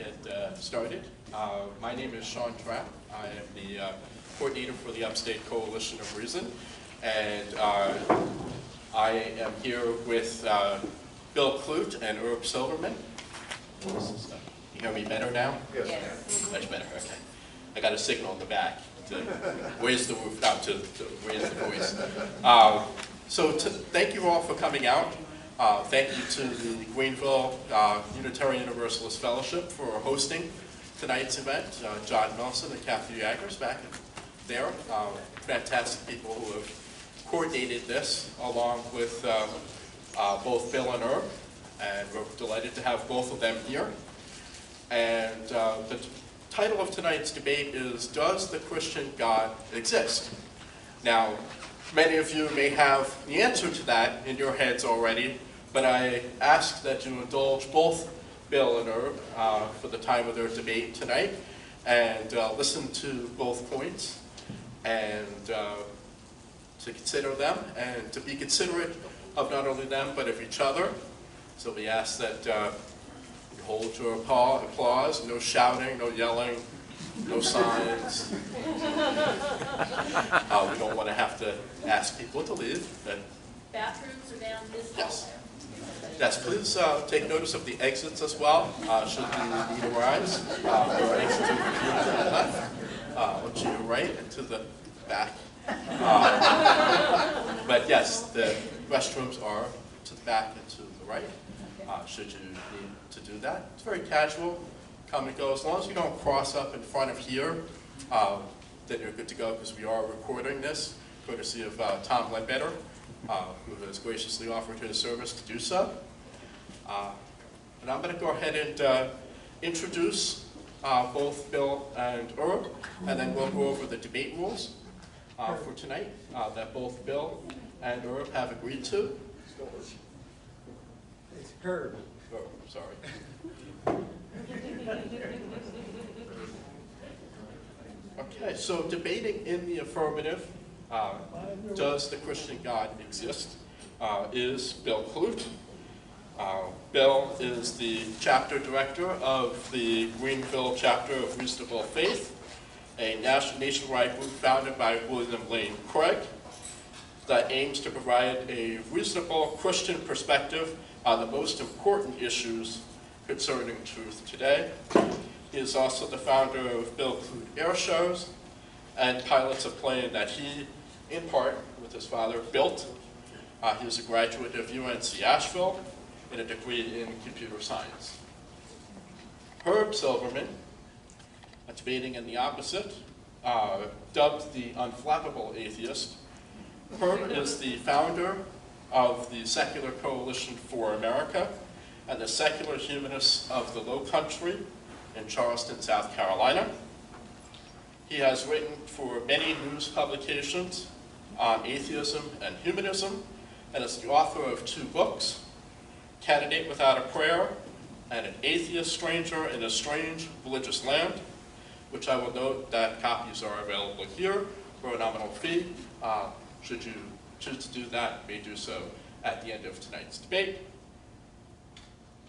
get started. My name is Sean Trapp. I am the coordinator for the Upstate Coalition of Reason, and I am here with Bill Clute and Silverman. You hear me better now? Yes. Much better, okay. I got a signal in the back to raise the roof, not to raise the voice. Thank you all for coming out. Thank you to the Greenville Unitarian Universalist Fellowship for hosting tonight's event. John Nelson and Kathy Yaggers back there. Fantastic people who have coordinated this along with both Bill and Herb. And we're delighted to have both of them here. And the title of tonight's debate is, Does the Christian God Exist? Now, many of you may have the answer to that in your heads already, but I ask that you indulge both Bill and Herb for the time of their debate tonight, and listen to both points, and to consider them, and to be considerate of not only them, but of each other. So we ask that you hold your applause, no shouting, no yelling, no signs. We don't want to have to ask people to leave. Bathrooms are down this hall. Yes. Yes, please take notice of the exits as well, should you need a rise. There are exits over here to the left, to your right, and to the back. But yes, the restrooms are to the back and to the right, should you need to do that. It's very casual, come and go. As long as you don't cross up in front of here, then you're good to go, because we are recording this, courtesy of Tom Ledbetter, who has graciously offered his service to do so. And I'm going to go ahead and introduce both Bill and Herb, and then we'll go over the debate rules for tonight that both Bill and Herb have agreed to. It's Herb. Oh, sorry. Okay, so debating in the affirmative, does the Christian God exist, is Bill Clute. Bill is the chapter director of the Greenville chapter of Reasonable Faith, a nationwide group founded by William Lane Craig that aims to provide a reasonable Christian perspective on the most important issues concerning truth today. He is also the founder of Bill Clute Air Shows and pilots a plane that he, in part, with his father, built. He is a graduate of UNC Asheville in a degree in computer science. Herb Silverman, debating in the opposite, dubbed the unflappable atheist. Herb is the founder of the Secular Coalition for America and the Secular Humanists of the Low Country in Charleston, South Carolina. He has written for many news publications on atheism and humanism, and is the author of 2 books, Candidate Without a Prayer and An Atheist Stranger in a Strange Religious Land, which I will note that copies are available here for a nominal fee. Should you choose to do that, you may do so at the end of tonight's debate.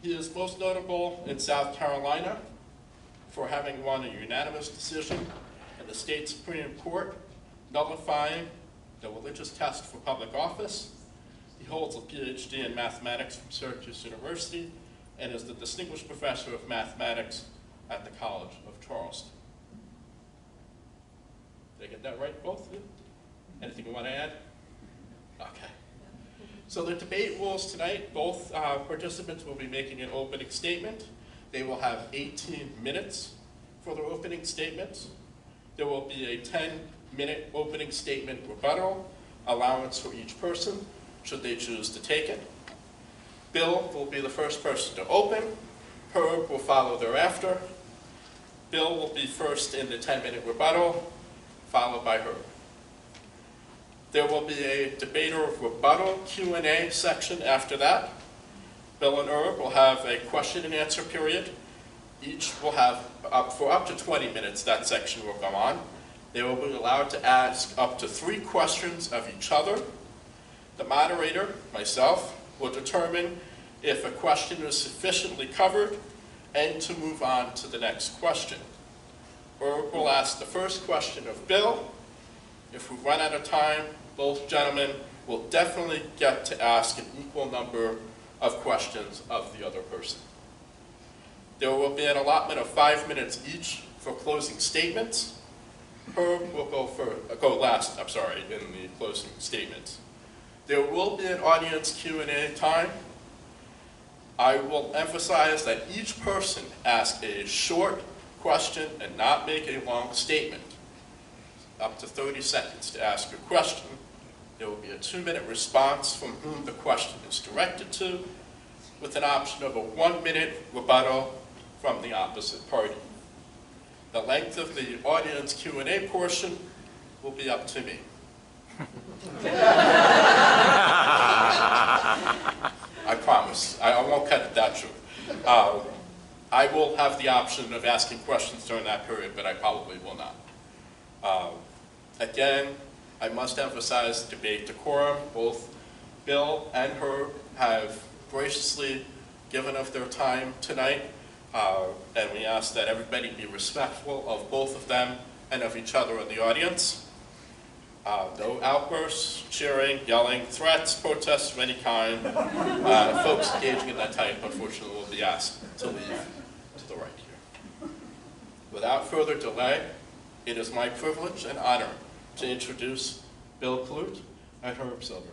He is most notable in South Carolina for having won a unanimous decision in the state Supreme Court nullifying the religious test for public office. He holds a PhD in mathematics from Syracuse University and is the distinguished professor of mathematics at the College of Charleston. Did I get that right, both of you? Anything you want to add? Okay. So the debate rules tonight, both participants will be making an opening statement. They will have 18 minutes for their opening statements. There will be a 10-minute opening statement rebuttal allowance for each person, should they choose to take it. Bill will be the first person to open. Herb will follow thereafter. Bill will be first in the 10-minute rebuttal, followed by Herb. There will be a debater rebuttal Q&A section after that. Bill and Herb will have a question and answer period. Each will have, for up to 20 minutes, that section will go on. They will be allowed to ask up to 3 questions of each other. The moderator, myself, will determine if a question is sufficiently covered and to move on to the next question. Herb will ask the first question of Bill. If we run out of time, both gentlemen will definitely get to ask an equal number of questions of the other person. There will be an allotment of 5 minutes each for closing statements. Herb will go last in the closing statements. There will be an audience Q&A time. I will emphasize that each person ask a short question and not make a long statement. Up to 30 seconds to ask your question. There will be a 2-minute response from whom the question is directed to, with an option of a 1-minute rebuttal from the opposite party. The length of the audience Q&A portion will be up to me. I promise. I won't cut it that short. I will have the option of asking questions during that period, but I probably will not. Again, I must emphasize debate decorum. Both Bill and Herb have graciously given of their time tonight, and we ask that everybody be respectful of both of them and of each other in the audience. No outbursts, cheering, yelling, threats, protests of any kind. Folks engaging in that type, unfortunately, will be asked to leave to the right here. Without further delay, it is my privilege and honor to introduce Bill Clute and Herb Silverman.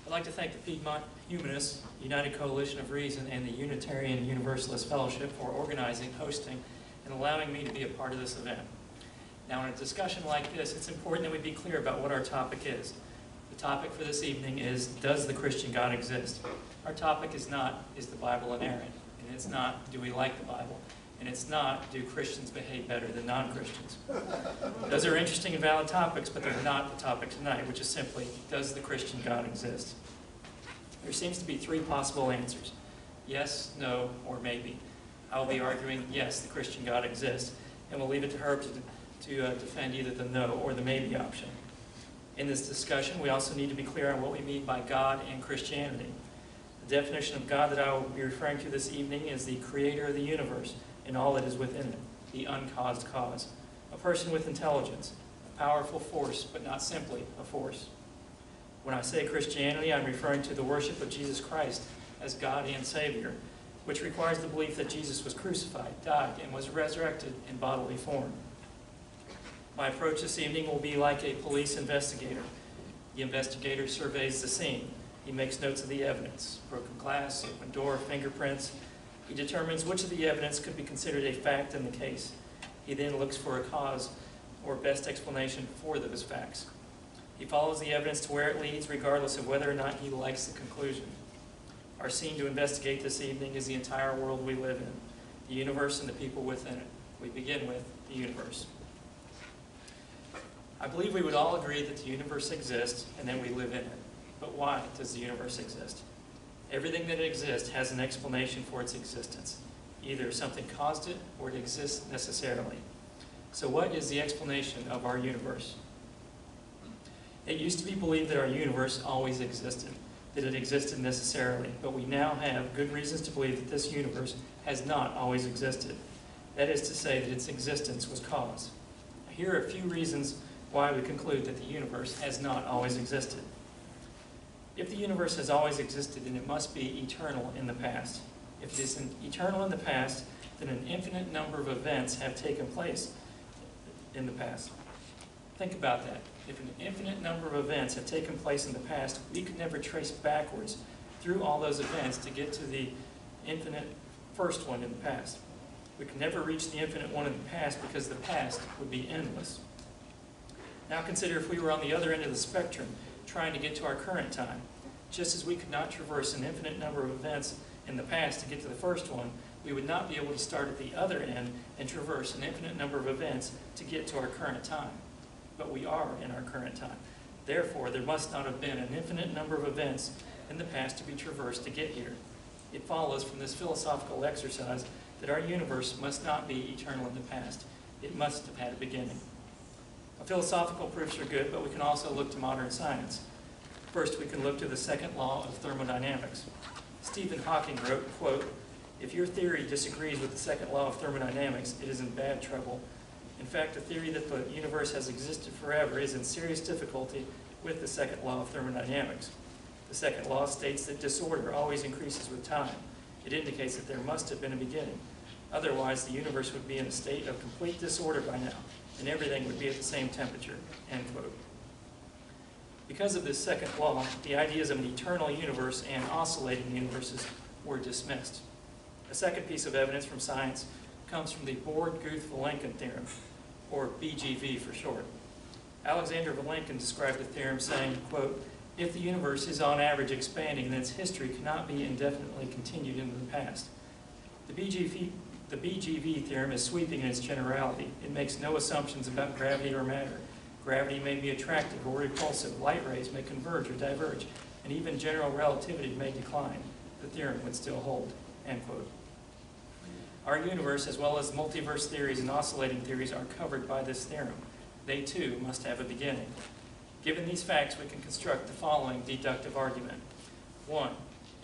I'd like to thank the Piedmont Humanists, United Coalition of Reason, and the Unitarian Universalist Fellowship for organizing, hosting, and allowing me to be a part of this event. Now, in a discussion like this, it's important that we be clear about what our topic is. The topic for this evening is, does the Christian God exist? Our topic is not, is the Bible inerrant? And it's not, do we like the Bible? And it's not, do Christians behave better than non-Christians? Those are interesting and valid topics, but they're not the topic tonight, which is simply, does the Christian God exist? There seems to be 3 possible answers: yes, no, or maybe. I will be arguing, yes, the Christian God exists, and we'll leave it to Herb to defend either the no or the maybe option. In this discussion, we also need to be clear on what we mean by God and Christianity. The definition of God that I will be referring to this evening is the creator of the universe and all that is within it, the uncaused cause, a person with intelligence, a powerful force, but not simply a force. When I say Christianity, I'm referring to the worship of Jesus Christ as God and Savior, which requires the belief that Jesus was crucified, died, and was resurrected in bodily form. My approach this evening will be like a police investigator. The investigator surveys the scene. He makes notes of the evidence: broken glass, open door, fingerprints. He determines which of the evidence could be considered a fact in the case. He then looks for a cause or best explanation for those facts. He follows the evidence to where it leads, regardless of whether or not he likes the conclusion. Our scene to investigate this evening is the entire world we live in, the universe and the people within it. We begin with the universe. I believe we would all agree that the universe exists and that we live in it. But why does the universe exist? Everything that exists has an explanation for its existence. Either something caused it or it exists necessarily. So what is the explanation of our universe? It used to be believed that our universe always existed, that it existed necessarily, but we now have good reasons to believe that this universe has not always existed. That is to say that its existence was caused. Here are a few reasons why we conclude that the universe has not always existed. If the universe has always existed, then it must be eternal in the past. If it is eternal in the past, then an infinite number of events have taken place in the past. Think about that. If an infinite number of events have taken place in the past, we could never trace backwards through all those events to get to the infinite first one in the past. We could never reach the infinite one in the past because the past would be endless. Now consider if we were on the other end of the spectrum, trying to get to our current time. Just as we could not traverse an infinite number of events in the past to get to the first one, we would not be able to start at the other end and traverse an infinite number of events to get to our current time. But we are in our current time. Therefore, there must not have been an infinite number of events in the past to be traversed to get here. It follows from this philosophical exercise that our universe must not be eternal in the past. It must have had a beginning. Philosophical proofs are good, but we can also look to modern science. First, we can look to the second law of thermodynamics. Stephen Hawking wrote, quote, "If your theory disagrees with the second law of thermodynamics, it is in bad trouble. In fact, the theory that the universe has existed forever is in serious difficulty with the second law of thermodynamics. The second law states that disorder always increases with time. It indicates that there must have been a beginning. Otherwise, the universe would be in a state of complete disorder by now, and everything would be at the same temperature," end quote. Because of this second law, the ideas of an eternal universe and oscillating universes were dismissed. A second piece of evidence from science comes from the Born-Guth-Vilenkin theorem, or BGV for short. Alexander Vilenkin described the theorem saying, quote, "If the universe is on average expanding, then its history cannot be indefinitely continued into the past." The BGV theorem is sweeping in its generality. It makes no assumptions about gravity or matter. Gravity may be attractive or repulsive, light rays may converge or diverge, and even general relativity may decline. The theorem would still hold, end quote. Our universe, as well as multiverse theories and oscillating theories, are covered by this theorem. They too must have a beginning. Given these facts, we can construct the following deductive argument. 1.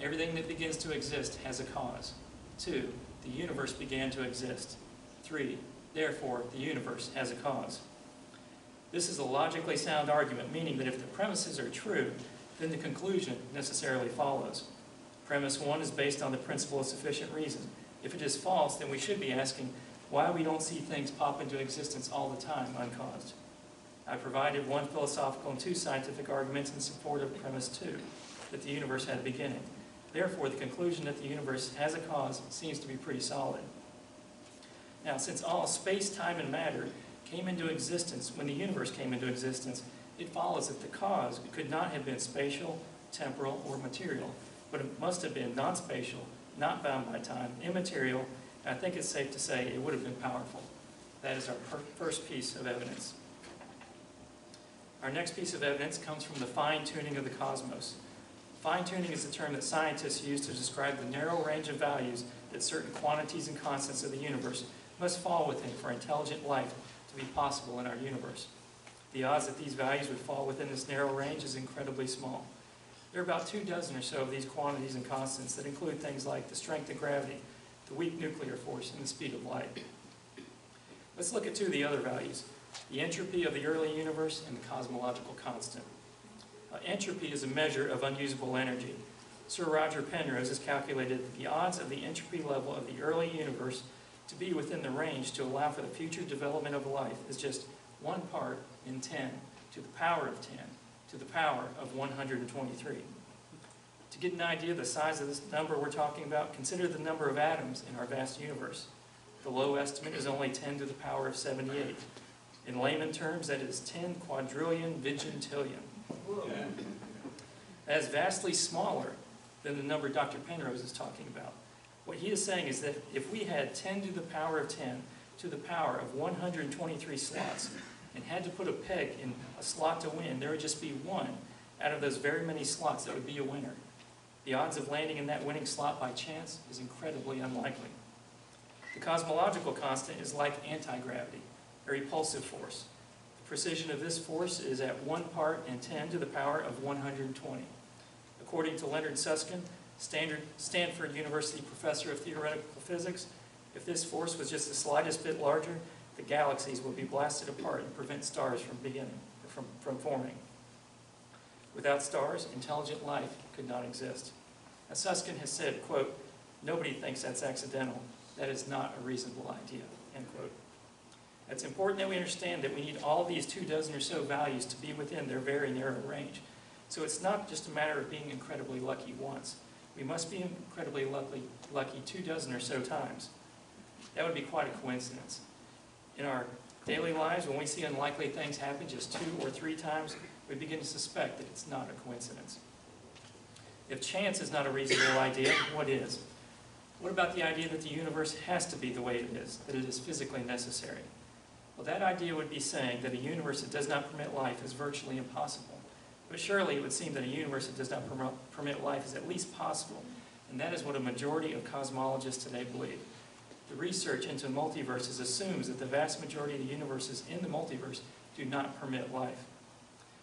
Everything that begins to exist has a cause. 2. The universe began to exist. 3. Therefore, the universe has a cause. This is a logically sound argument, meaning that if the premises are true, then the conclusion necessarily follows. Premise 1 is based on the principle of sufficient reason. If it is false, then we should be asking why we don't see things pop into existence all the time uncaused. I provided 1 philosophical and 2 scientific arguments in support of premise 2, that the universe had a beginning. Therefore, the conclusion that the universe has a cause seems to be pretty solid. Now, since all space, time, and matter came into existence when the universe came into existence, it follows that the cause could not have been spatial, temporal, or material, but it must have been non-spatial, not bound by time, immaterial, and I think it's safe to say it would have been powerful. That is our first piece of evidence. Our next piece of evidence comes from the fine-tuning of the cosmos. Fine-tuning is the term that scientists use to describe the narrow range of values that certain quantities and constants of the universe must fall within for intelligent life to be possible in our universe. The odds that these values would fall within this narrow range is incredibly small. There are about 24 or so of these quantities and constants that include things like the strength of gravity, the weak nuclear force, and the speed of light. Let's look at 2 of the other values, the entropy of the early universe and the cosmological constant. Entropy is a measure of unusable energy. Sir Roger Penrose has calculated that the odds of the entropy level of the early universe to be within the range to allow for the future development of life is just 1 part in 10 to the power of 10 to the power of 123. To get an idea of the size of this number we're talking about, consider the number of atoms in our vast universe. The low estimate is only 10 to the power of 78. In layman terms, that is 10 quadrillion vigintillion. That is vastly smaller than the number Dr. Penrose is talking about. What he is saying is that if we had 10 to the power of 10 to the power of 123 slots and had to put a peg in a slot to win, there would just be 1 out of those very many slots that would be a winner. The odds of landing in that winning slot by chance is incredibly unlikely. The cosmological constant is like anti-gravity, a repulsive force. The precision of this force is at 1 part in 10 to the power of 120. According to Leonard Susskind, Stanford University professor of theoretical physics, if this force was just the slightest bit larger, the galaxies would be blasted apart and prevent stars from forming. Without stars, intelligent life could not exist. As Susskind has said, quote, "Nobody thinks that's accidental. That is not a reasonable idea," end quote. It's important that we understand that we need all of these 24 or so values to be within their very narrow range. So it's not just a matter of being incredibly lucky once. We must be incredibly lucky 24 or so times. That would be quite a coincidence. In our daily lives, when we see unlikely things happen just 2 or 3 times, we begin to suspect that it's not a coincidence. If chance is not a reasonable idea, what is? What about the idea that the universe has to be the way it is, that it is physically necessary? Well, that idea would be saying that a universe that does not permit life is virtually impossible. But surely it would seem that a universe that does not permit life is at least possible, and that is what a majority of cosmologists today believe. The research into multiverses assumes that the vast majority of the universes in the multiverse do not permit life.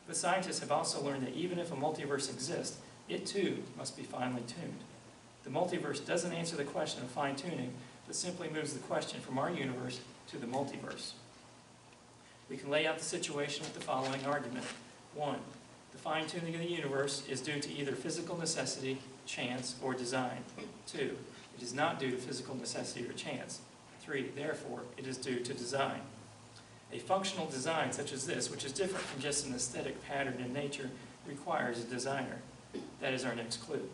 But scientists have also learned that even if a multiverse exists, it too must be finely tuned. The multiverse doesn't answer the question of fine-tuning, but simply moves the question from our universe to the multiverse. We can lay out the situation with the following argument. 1. The fine-tuning of the universe is due to either physical necessity, chance, or design. 2. It is not due to physical necessity or chance. 3. Therefore, it is due to design. A functional design such as this, which is different from just an aesthetic pattern in nature, requires a designer. That is our next clue.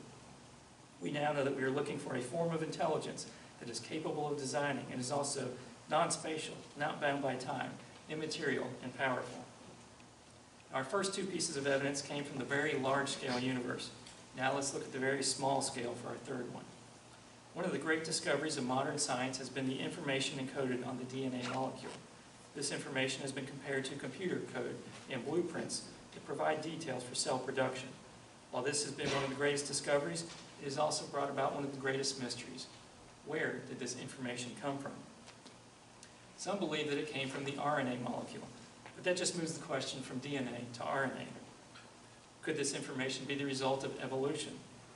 We now know that we are looking for a form of intelligence that is capable of designing and is also non-spatial, not bound by time, immaterial, and powerful. Our first two pieces of evidence came from the very large-scale universe. Now let's look at the very small scale for our third one. One of the great discoveries of modern science has been the information encoded on the DNA molecule. This information has been compared to computer code and blueprints that provide details for cell production. While this has been one of the greatest discoveries, it has also brought about one of the greatest mysteries. Where did this information come from? Some believe that it came from the RNA molecule, but that just moves the question from DNA to RNA. Could this information be the result of evolution?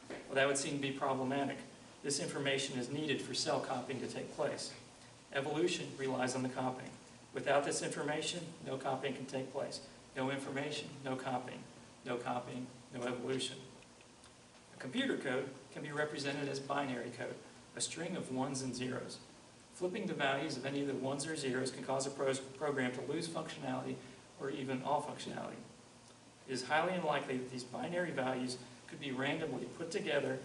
Well, that would seem to be problematic. This information is needed for cell copying to take place. Evolution relies on the copying. Without this information, no copying can take place. No information, no copying. No copying, no evolution. A computer code can be represented as binary code, a string of ones and zeros. Flipping the values of any of the ones or zeros can cause a program to lose functionality or even all functionality. It is highly unlikely that these binary values could be randomly put together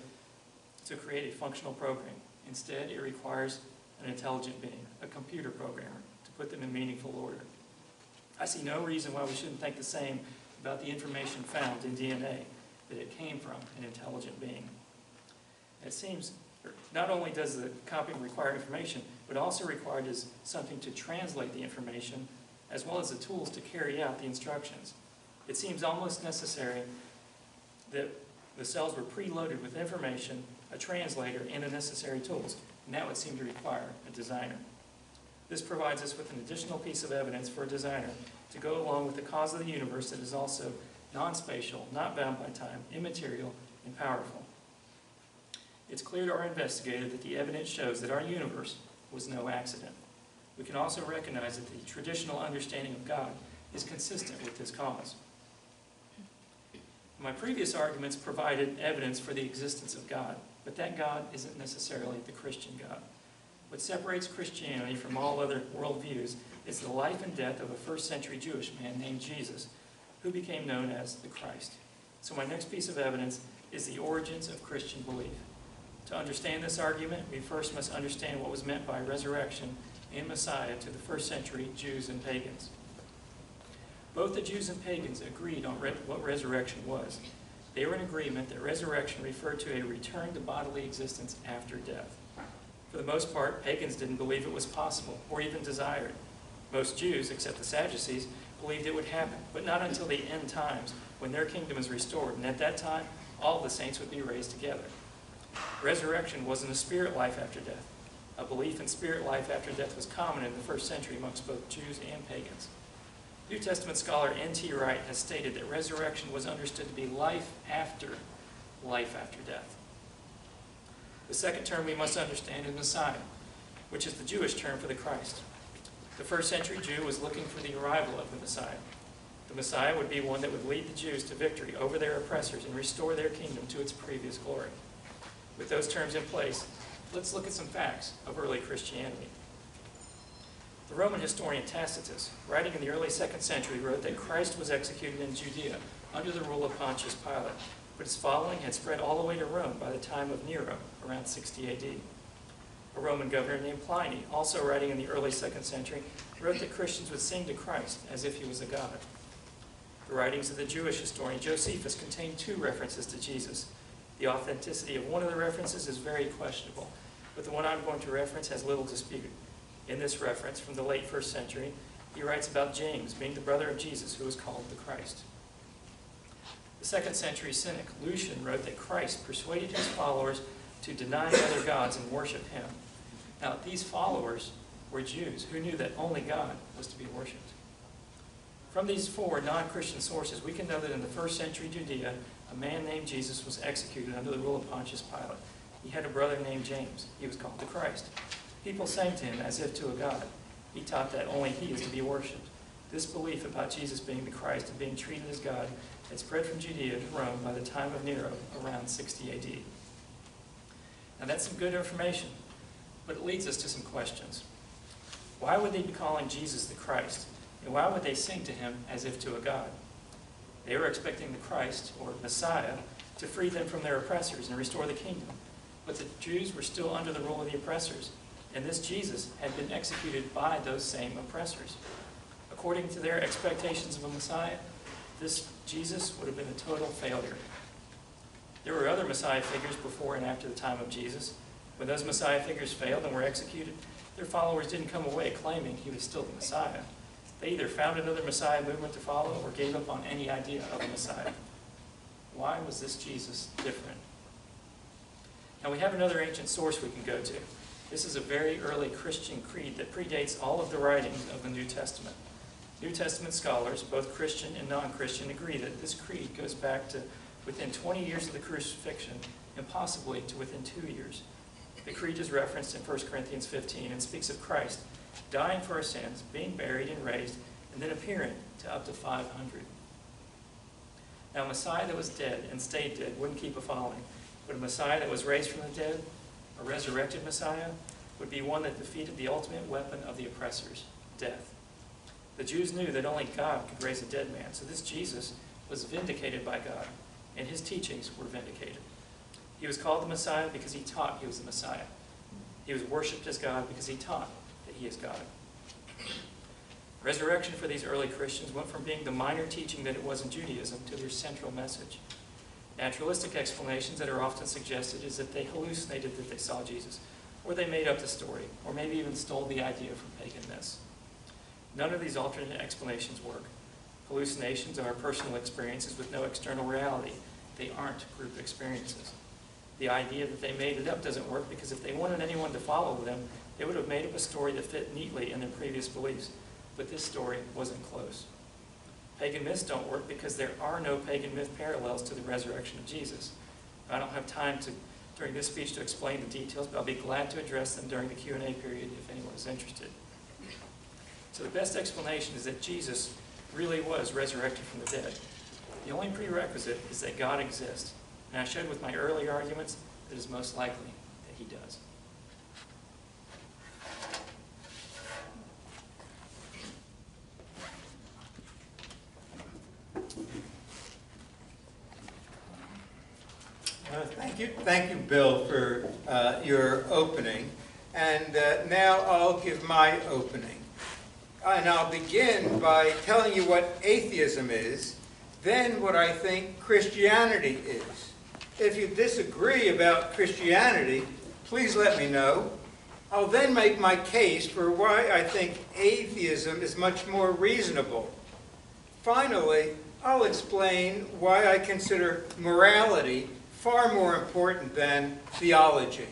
to create a functional program. Instead, it requires an intelligent being, a computer programmer, to put them in meaningful order. I see no reason why we shouldn't think the same about the information found in DNA, that it came from an intelligent being. It seems not only does the copying require information, but also requires something to translate the information, as well as the tools to carry out the instructions. It seems almost necessary that the cells were preloaded with information, a translator, and the necessary tools, and that would seem to require a designer. This provides us with an additional piece of evidence for a designer to go along with the cause of the universe that is also non-spatial, not bound by time, immaterial, and powerful. It's clear to our investigator that the evidence shows that our universe was no accident. We can also recognize that the traditional understanding of God is consistent with this cause. My previous arguments provided evidence for the existence of God, but that God isn't necessarily the Christian God. What separates Christianity from all other worldviews is the life and death of a first-century Jewish man named Jesus, who became known as the Christ. So my next piece of evidence is the origins of Christian belief. To understand this argument, we first must understand what was meant by resurrection and Messiah to the first-century Jews and pagans. Both the Jews and pagans agreed on what resurrection was. They were in agreement that resurrection referred to a return to bodily existence after death. For the most part, pagans didn't believe it was possible or even desired. Most Jews, except the Sadducees, believed it would happen, but not until the end times, when their kingdom is restored, and at that time, all the saints would be raised together. Resurrection wasn't a spirit life after death. A belief in spirit life after death was common in the first century amongst both Jews and pagans. New Testament scholar N.T. Wright has stated that resurrection was understood to be life after death. The second term we must understand is Messiah, which is the Jewish term for the Christ. The first century Jew was looking for the arrival of the Messiah. The Messiah would be one that would lead the Jews to victory over their oppressors and restore their kingdom to its previous glory. With those terms in place, let's look at some facts of early Christianity. The Roman historian Tacitus, writing in the early 2nd century, wrote that Christ was executed in Judea under the rule of Pontius Pilate, but his following had spread all the way to Rome by the time of Nero, around 60 AD. A Roman governor named Pliny, also writing in the early 2nd century, wrote that Christians would sing to Christ as if he was a god. The writings of the Jewish historian Josephus contain 2 references to Jesus. The authenticity of one of the references is very questionable, but the one I'm going to reference has little dispute. In this reference, from the late 1st century, he writes about James being the brother of Jesus, who is called the Christ. The 2nd century cynic Lucian wrote that Christ persuaded his followers to deny other gods and worship him. Now, these followers were Jews who knew that only God was to be worshipped. From these 4 non-Christian sources, we can know that in the 1st century Judea, a man named Jesus was executed under the rule of Pontius Pilate. He had a brother named James. He was called the Christ. People sang to him as if to a god. He taught that only he is to be worshipped. This belief about Jesus being the Christ and being treated as God had spread from Judea to Rome by the time of Nero, around 60 AD. Now that's some good information, but it leads us to some questions. Why would they be calling Jesus the Christ? And why would they sing to him as if to a god? They were expecting the Christ, or Messiah, to free them from their oppressors and restore the kingdom. But the Jews were still under the rule of the oppressors, and this Jesus had been executed by those same oppressors. According to their expectations of a Messiah, this Jesus would have been a total failure. There were other Messiah figures before and after the time of Jesus. When those Messiah figures failed and were executed, their followers didn't come away claiming he was still the Messiah. They either found another Messiah movement to follow or gave up on any idea of a Messiah. Why was this Jesus different? Now we have another ancient source we can go to. This is a very early Christian creed that predates all of the writings of the New Testament. New Testament scholars, both Christian and non-Christian, agree that this creed goes back to within 20 years of the crucifixion and possibly to within 2 years. The creed is referenced in 1 Corinthians 15 and speaks of Christ dying for our sins, being buried and raised, and then appearing to up to 500. Now a Messiah that was dead and stayed dead wouldn't keep a following, but a Messiah that was raised from the dead, a resurrected Messiah, would be one that defeated the ultimate weapon of the oppressors, death. The Jews knew that only God could raise a dead man, so this Jesus was vindicated by God, and his teachings were vindicated. He was called the Messiah because he taught he was the Messiah. He was worshipped as God because he taught that he is God. Resurrection for these early Christians went from being the minor teaching that it was in Judaism to their central message. Naturalistic explanations that are often suggested is that they hallucinated that they saw Jesus, or they made up the story, or maybe even stole the idea from pagan myths. None of these alternate explanations work. Hallucinations are personal experiences with no external reality. They aren't group experiences. The idea that they made it up doesn't work because if they wanted anyone to follow them, they would have made up a story that fit neatly in their previous beliefs. But this story wasn't close. Pagan myths don't work because there are no pagan myth parallels to the resurrection of Jesus. I don't have time during this speech to explain the details, but I'll be glad to address them during the Q&A period if anyone is interested. So the best explanation is that Jesus really was resurrected from the dead. The only prerequisite is that God exists. And I showed with my earlier arguments that it is most likely that he does. Thank you, Bill, for your opening. And now I'll give my opening. And I'll begin by telling you what atheism is, then what I think Christianity is. If you disagree about Christianity, please let me know. I'll then make my case for why I think atheism is much more reasonable. Finally, I'll explain why I consider morality far more important than theology.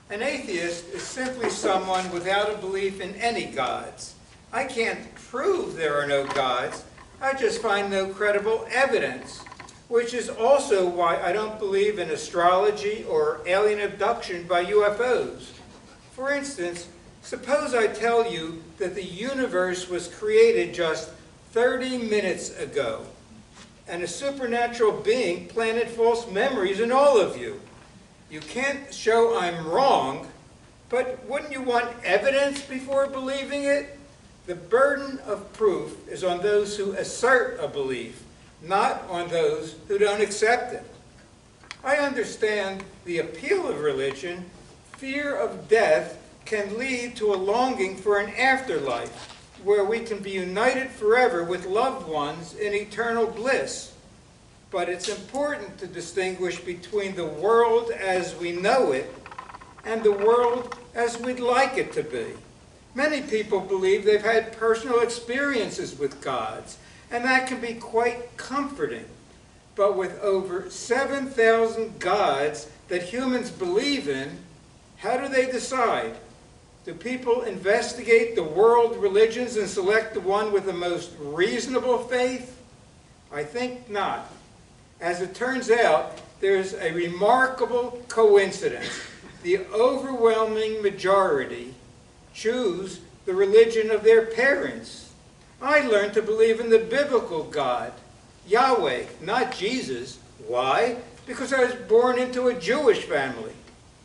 An atheist is simply someone without a belief in any gods. I can't prove there are no gods. I just find no credible evidence, which is also why I don't believe in astrology or alien abduction by UFOs. For instance, suppose I tell you that the universe was created just 30 minutes ago, and a supernatural being planted false memories in all of you. You can't show I'm wrong, but wouldn't you want evidence before believing it? The burden of proof is on those who assert a belief, not on those who don't accept it. I understand the appeal of religion. Fear of death can lead to a longing for an afterlife where we can be united forever with loved ones in eternal bliss. But it's important to distinguish between the world as we know it and the world as we'd like it to be. Many people believe they've had personal experiences with gods, and that can be quite comforting. But with over 7,000 gods that humans believe in, how do they decide? Do people investigate the world religions and select the one with the most reasonable faith? I think not. As it turns out, there's a remarkable coincidence. The overwhelming majority choose the religion of their parents. I learned to believe in the biblical God, Yahweh, not Jesus. Why? Because I was born into a Jewish family.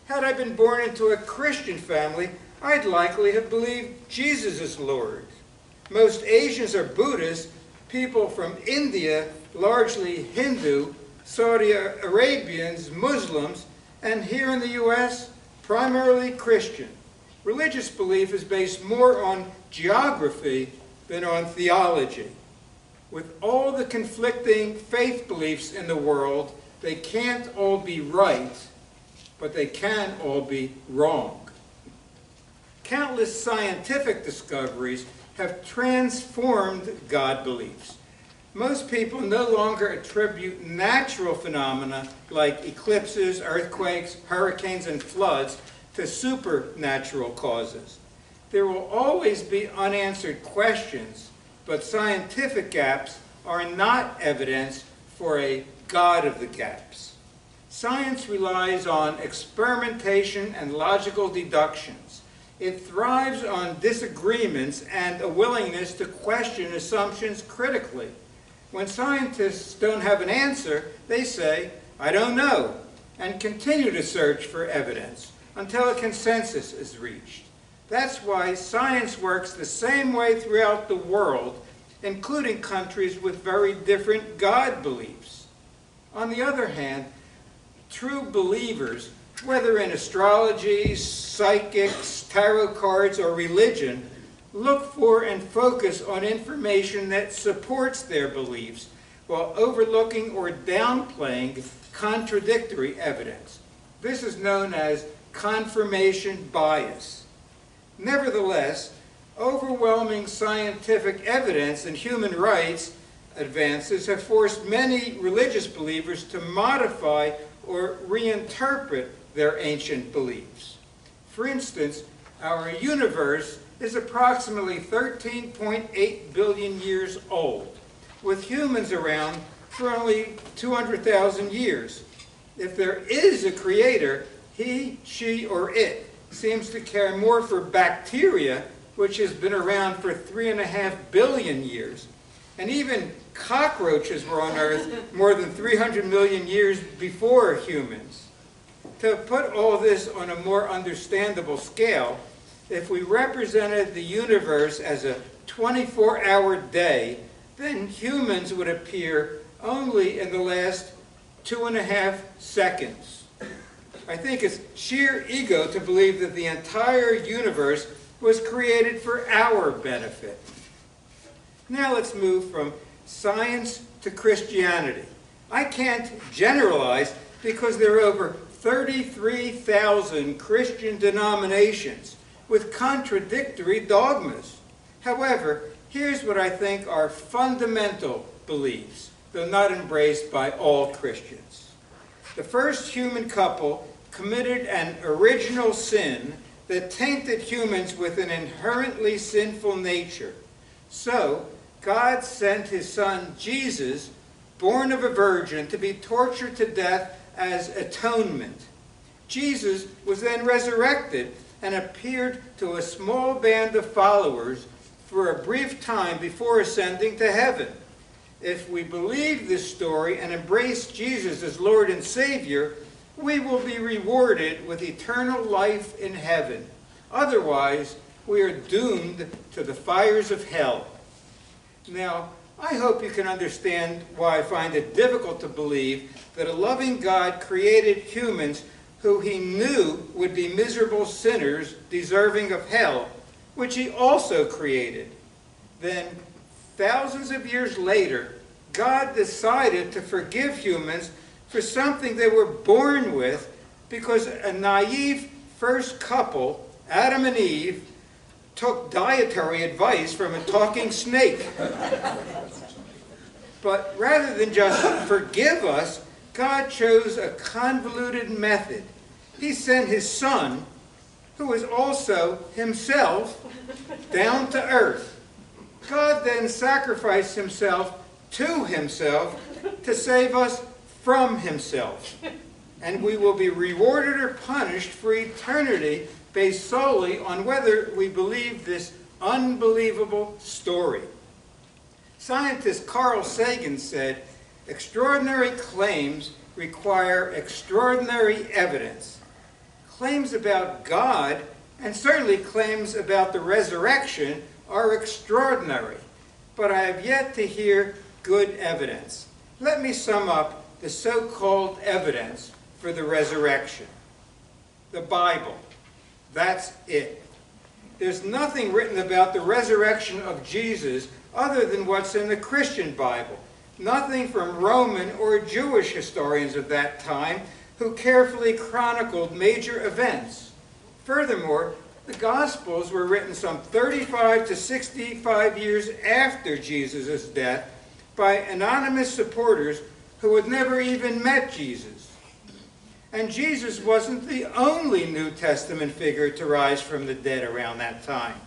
Had I been born into a Christian family, I'd likely have believed Jesus is Lord. Most Asians are Buddhists, people from India, largely Hindu, Saudi Arabians, Muslims, and here in the U.S., primarily Christian. Religious belief is based more on geography than on theology. With all the conflicting faith beliefs in the world, they can't all be right, but they can all be wrong. Countless scientific discoveries have transformed God beliefs. Most people no longer attribute natural phenomena like eclipses, earthquakes, hurricanes, and floods to supernatural causes. There will always be unanswered questions, but scientific gaps are not evidence for a God of the gaps. Science relies on experimentation and logical deductions. It thrives on disagreements and a willingness to question assumptions critically. When scientists don't have an answer, they say, "I don't know," and continue to search for evidence until a consensus is reached. That's why science works the same way throughout the world, including countries with very different God beliefs. On the other hand, true believers, whether in astrology, psychics, tarot cards, or religion, look for and focus on information that supports their beliefs while overlooking or downplaying contradictory evidence. This is known as confirmation bias. Nevertheless, overwhelming scientific evidence and human rights advances have forced many religious believers to modify or reinterpret their ancient beliefs. For instance, our universe is approximately 13.8 billion years old, with humans around for only 200,000 years. If there is a creator, he, she, or it seems to care more for bacteria, which has been around for 3.5 billion years. And even cockroaches were on Earth more than 300 million years before humans. To put all this on a more understandable scale, if we represented the universe as a 24-hour day, then humans would appear only in the last 2.5 seconds. I think it's sheer ego to believe that the entire universe was created for our benefit. Now let's move from science to Christianity. I can't generalize because there are over 33,000 Christian denominations with contradictory dogmas. However, here's what I think are fundamental beliefs, though not embraced by all Christians. The first human couple committed an original sin that tainted humans with an inherently sinful nature. So, God sent his son Jesus, born of a virgin, to be tortured to death as atonement. Jesus was then resurrected and appeared to a small band of followers for a brief time before ascending to heaven. If we believe this story and embrace Jesus as Lord and Savior, we will be rewarded with eternal life in heaven. Otherwise, we are doomed to the fires of hell. Now, I hope you can understand why I find it difficult to believe that a loving God created humans who he knew would be miserable sinners deserving of hell, which he also created. Then, thousands of years later, God decided to forgive humans for something they were born with because a naive first couple, Adam and Eve, took dietary advice from a talking snake. But rather than just forgive us, God chose a convoluted method. He sent his Son, who is also himself, down to earth. God then sacrificed himself to save us from himself. And we will be rewarded or punished for eternity based solely on whether we believe this unbelievable story. Scientist Carl Sagan said, "Extraordinary claims require extraordinary evidence. Claims about God, and certainly claims about the resurrection, are extraordinary, but I have yet to hear good evidence." Let me sum up the so-called evidence for the resurrection. The Bible. That's it. There's nothing written about the resurrection of Jesus other than what's in the Christian Bible. Nothing from Roman or Jewish historians of that time who carefully chronicled major events. Furthermore, the Gospels were written some 35 to 65 years after Jesus' death by anonymous supporters who had never even met Jesus. And Jesus wasn't the only New Testament figure to rise from the dead around that time.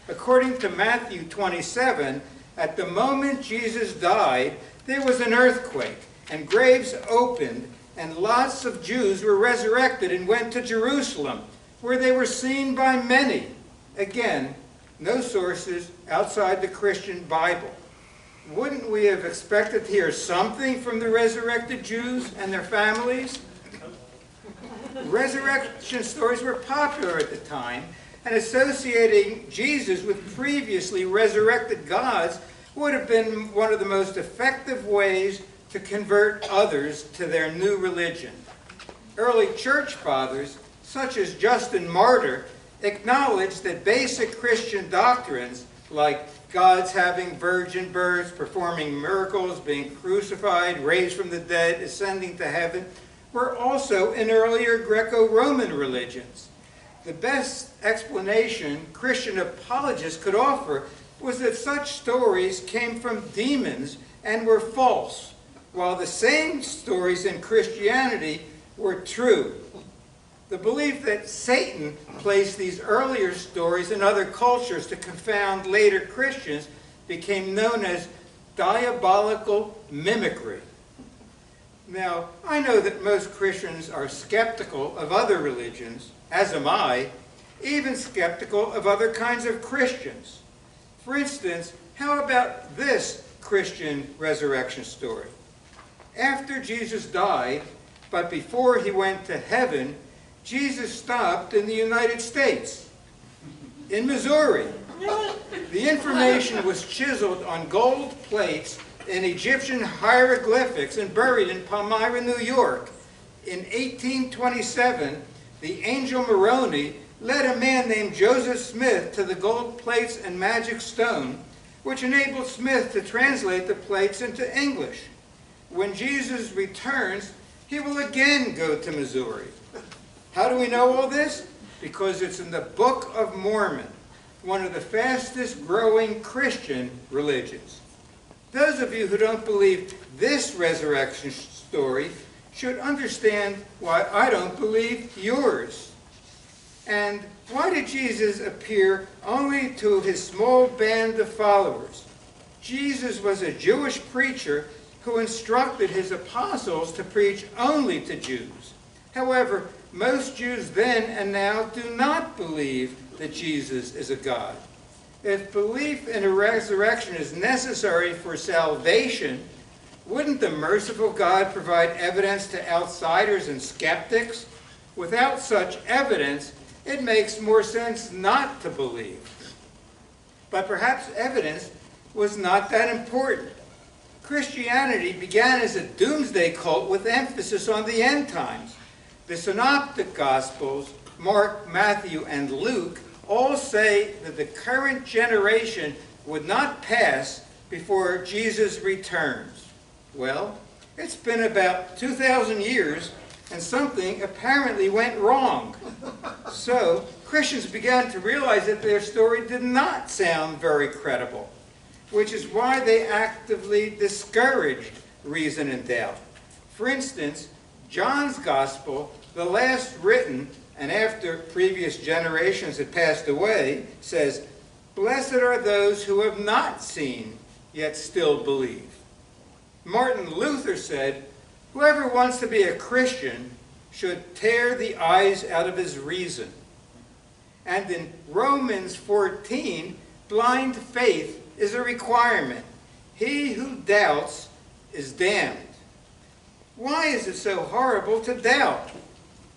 According to Matthew 27, at the moment Jesus died, there was an earthquake, and graves opened, and lots of Jews were resurrected and went to Jerusalem, where they were seen by many. Again, no sources outside the Christian Bible. Wouldn't we have expected to hear something from the resurrected Jews and their families? Resurrection stories were popular at the time, and associating Jesus with previously resurrected gods would have been one of the most effective ways to convert others to their new religion. Early church fathers, such as Justin Martyr, acknowledged that basic Christian doctrines like God's having virgin births, performing miracles, being crucified, raised from the dead, ascending to heaven, were also in earlier Greco-Roman religions. The best explanation Christian apologists could offer was that such stories came from demons and were false, while the same stories in Christianity were true. The belief that Satan placed these earlier stories in other cultures to confound later Christians became known as diabolical mimicry. Now, I know that most Christians are skeptical of other religions, as am I, even skeptical of other kinds of Christians. For instance, how about this Christian resurrection story? After Jesus died, but before he went to heaven, Jesus stopped in the United States, in Missouri. The information was chiseled on gold plates in Egyptian hieroglyphics and buried in Palmyra, New York. In 1827, the angel Moroni led a man named Joseph Smith to the gold plates and magic stone, which enabled Smith to translate the plates into English. When Jesus returns, he will again go to Missouri. How do we know all this? Because it's in the Book of Mormon, one of the fastest growing Christian religions. Those of you who don't believe this resurrection story should understand why I don't believe yours. And why did Jesus appear only to his small band of followers? Jesus was a Jewish preacher who instructed his apostles to preach only to Jews. However, most Jews then and now do not believe that Jesus is a God. If belief in a resurrection is necessary for salvation, wouldn't the merciful God provide evidence to outsiders and skeptics? Without such evidence, it makes more sense not to believe. But perhaps evidence was not that important. Christianity began as a doomsday cult with emphasis on the end times. The Synoptic Gospels, Mark, Matthew, and Luke, all say that the current generation would not pass before Jesus returns. Well, it's been about 2,000 years, and something apparently went wrong. So, Christians began to realize that their story did not sound very credible. which is why they actively discouraged reason and doubt. For instance, John's Gospel, the last written, and after previous generations had passed away, says, "Blessed are those who have not seen, yet still believe." Martin Luther said, "Whoever wants to be a Christian should tear the eyes out of his reason." And in Romans 14, blind faith is a requirement. He who doubts is damned. Why is it so horrible to doubt?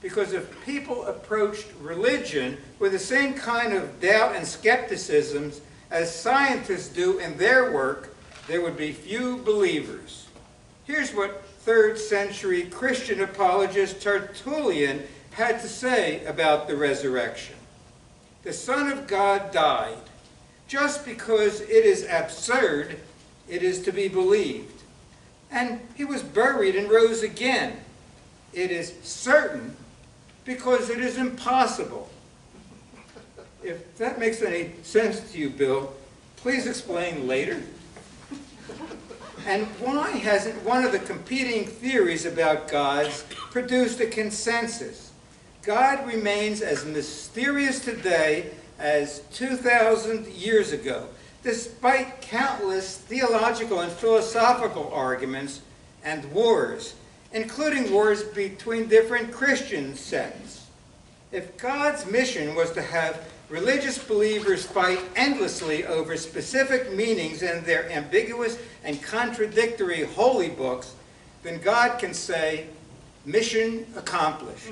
Because if people approached religion with the same kind of doubt and skepticism as scientists do in their work, there would be few believers. Here's what 3rd century Christian apologist Tertullian had to say about the resurrection. The Son of God died. Just because it is absurd, it is to be believed. And he was buried and rose again. It is certain because it is impossible. If that makes any sense to you, Bill, please explain later. And why hasn't one of the competing theories about gods produced a consensus? God remains as mysterious today as 2,000 years ago, despite countless theological and philosophical arguments and wars, including wars between different Christian sects. If God's mission was to have religious believers fight endlessly over specific meanings in their ambiguous and contradictory holy books, then God can say, "Mission accomplished."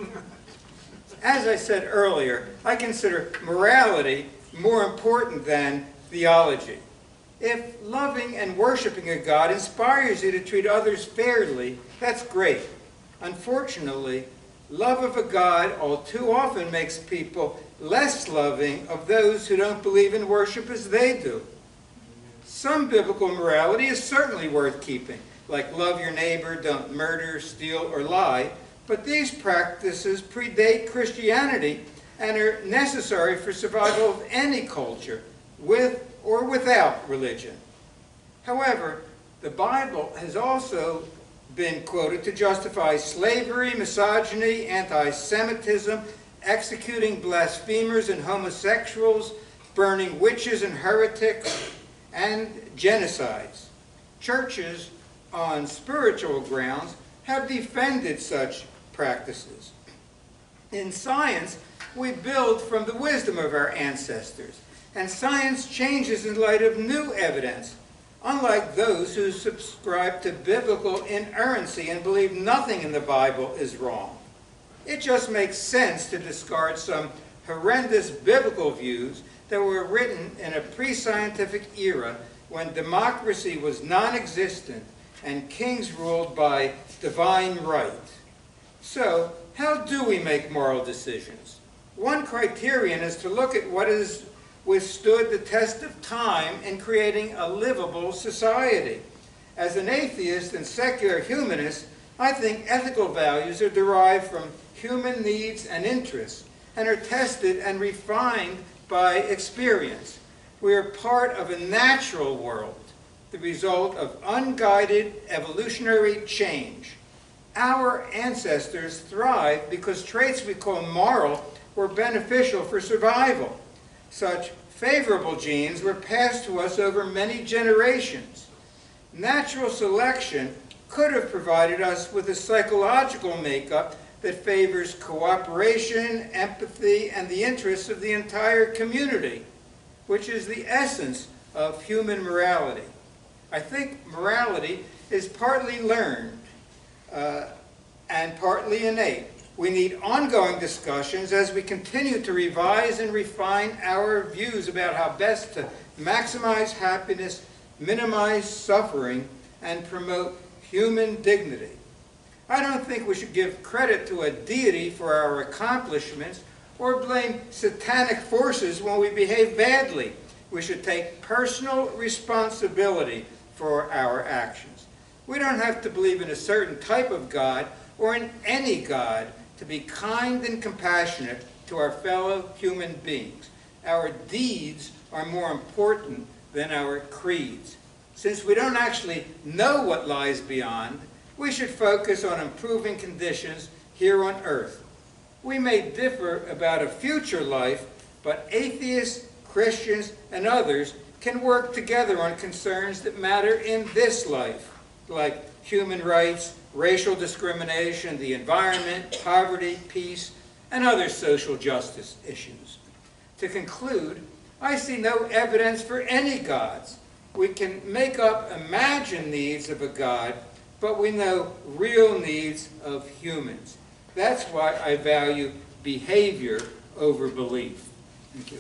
As I said earlier, I consider morality more important than theology. If loving and worshiping a God inspires you to treat others fairly, that's great. Unfortunately, love of a God all too often makes people less loving of those who don't believe in worship as they do. Some biblical morality is certainly worth keeping, like love your neighbor, don't murder, steal, or lie, but these practices predate Christianity and are necessary for survival of any culture, with or without religion. However, the Bible has also been quoted to justify slavery, misogyny, anti-Semitism, executing blasphemers and homosexuals, burning witches and heretics, and genocides. Churches on spiritual grounds have defended such practices. In science, we build from the wisdom of our ancestors, and science changes in light of new evidence, unlike those who subscribe to biblical inerrancy and believe nothing in the Bible is wrong. It just makes sense to discard some horrendous biblical views that were written in a pre-scientific era when democracy was non-existent and kings ruled by divine right. So, how do we make moral decisions? One criterion is to look at what has withstood the test of time in creating a livable society. As an atheist and secular humanist, I think ethical values are derived from human needs and interests and are tested and refined by experience. We are part of a natural world, the result of unguided evolutionary change. Our ancestors thrived because traits we call moral were beneficial for survival. Such favorable genes were passed to us over many generations. Natural selection could have provided us with a psychological makeup that favors cooperation, empathy, and the interests of the entire community, which is the essence of human morality. I think morality is partly learned and partly innate. We need ongoing discussions as we continue to revise and refine our views about how best to maximize happiness, minimize suffering, and promote human dignity. I don't think we should give credit to a deity for our accomplishments or blame satanic forces when we behave badly. We should take personal responsibility for our actions. We don't have to believe in a certain type of God or in any God to be kind and compassionate to our fellow human beings. Our deeds are more important than our creeds. Since we don't actually know what lies beyond, we should focus on improving conditions here on earth. We may differ about a future life, but atheists, Christians, and others can work together on concerns that matter in this life, like human rights, racial discrimination, the environment, poverty, peace, and other social justice issues. To conclude, I see no evidence for any gods. We can make up imagined needs of a god, but we know real needs of humans. That's why I value behavior over belief. Thank you.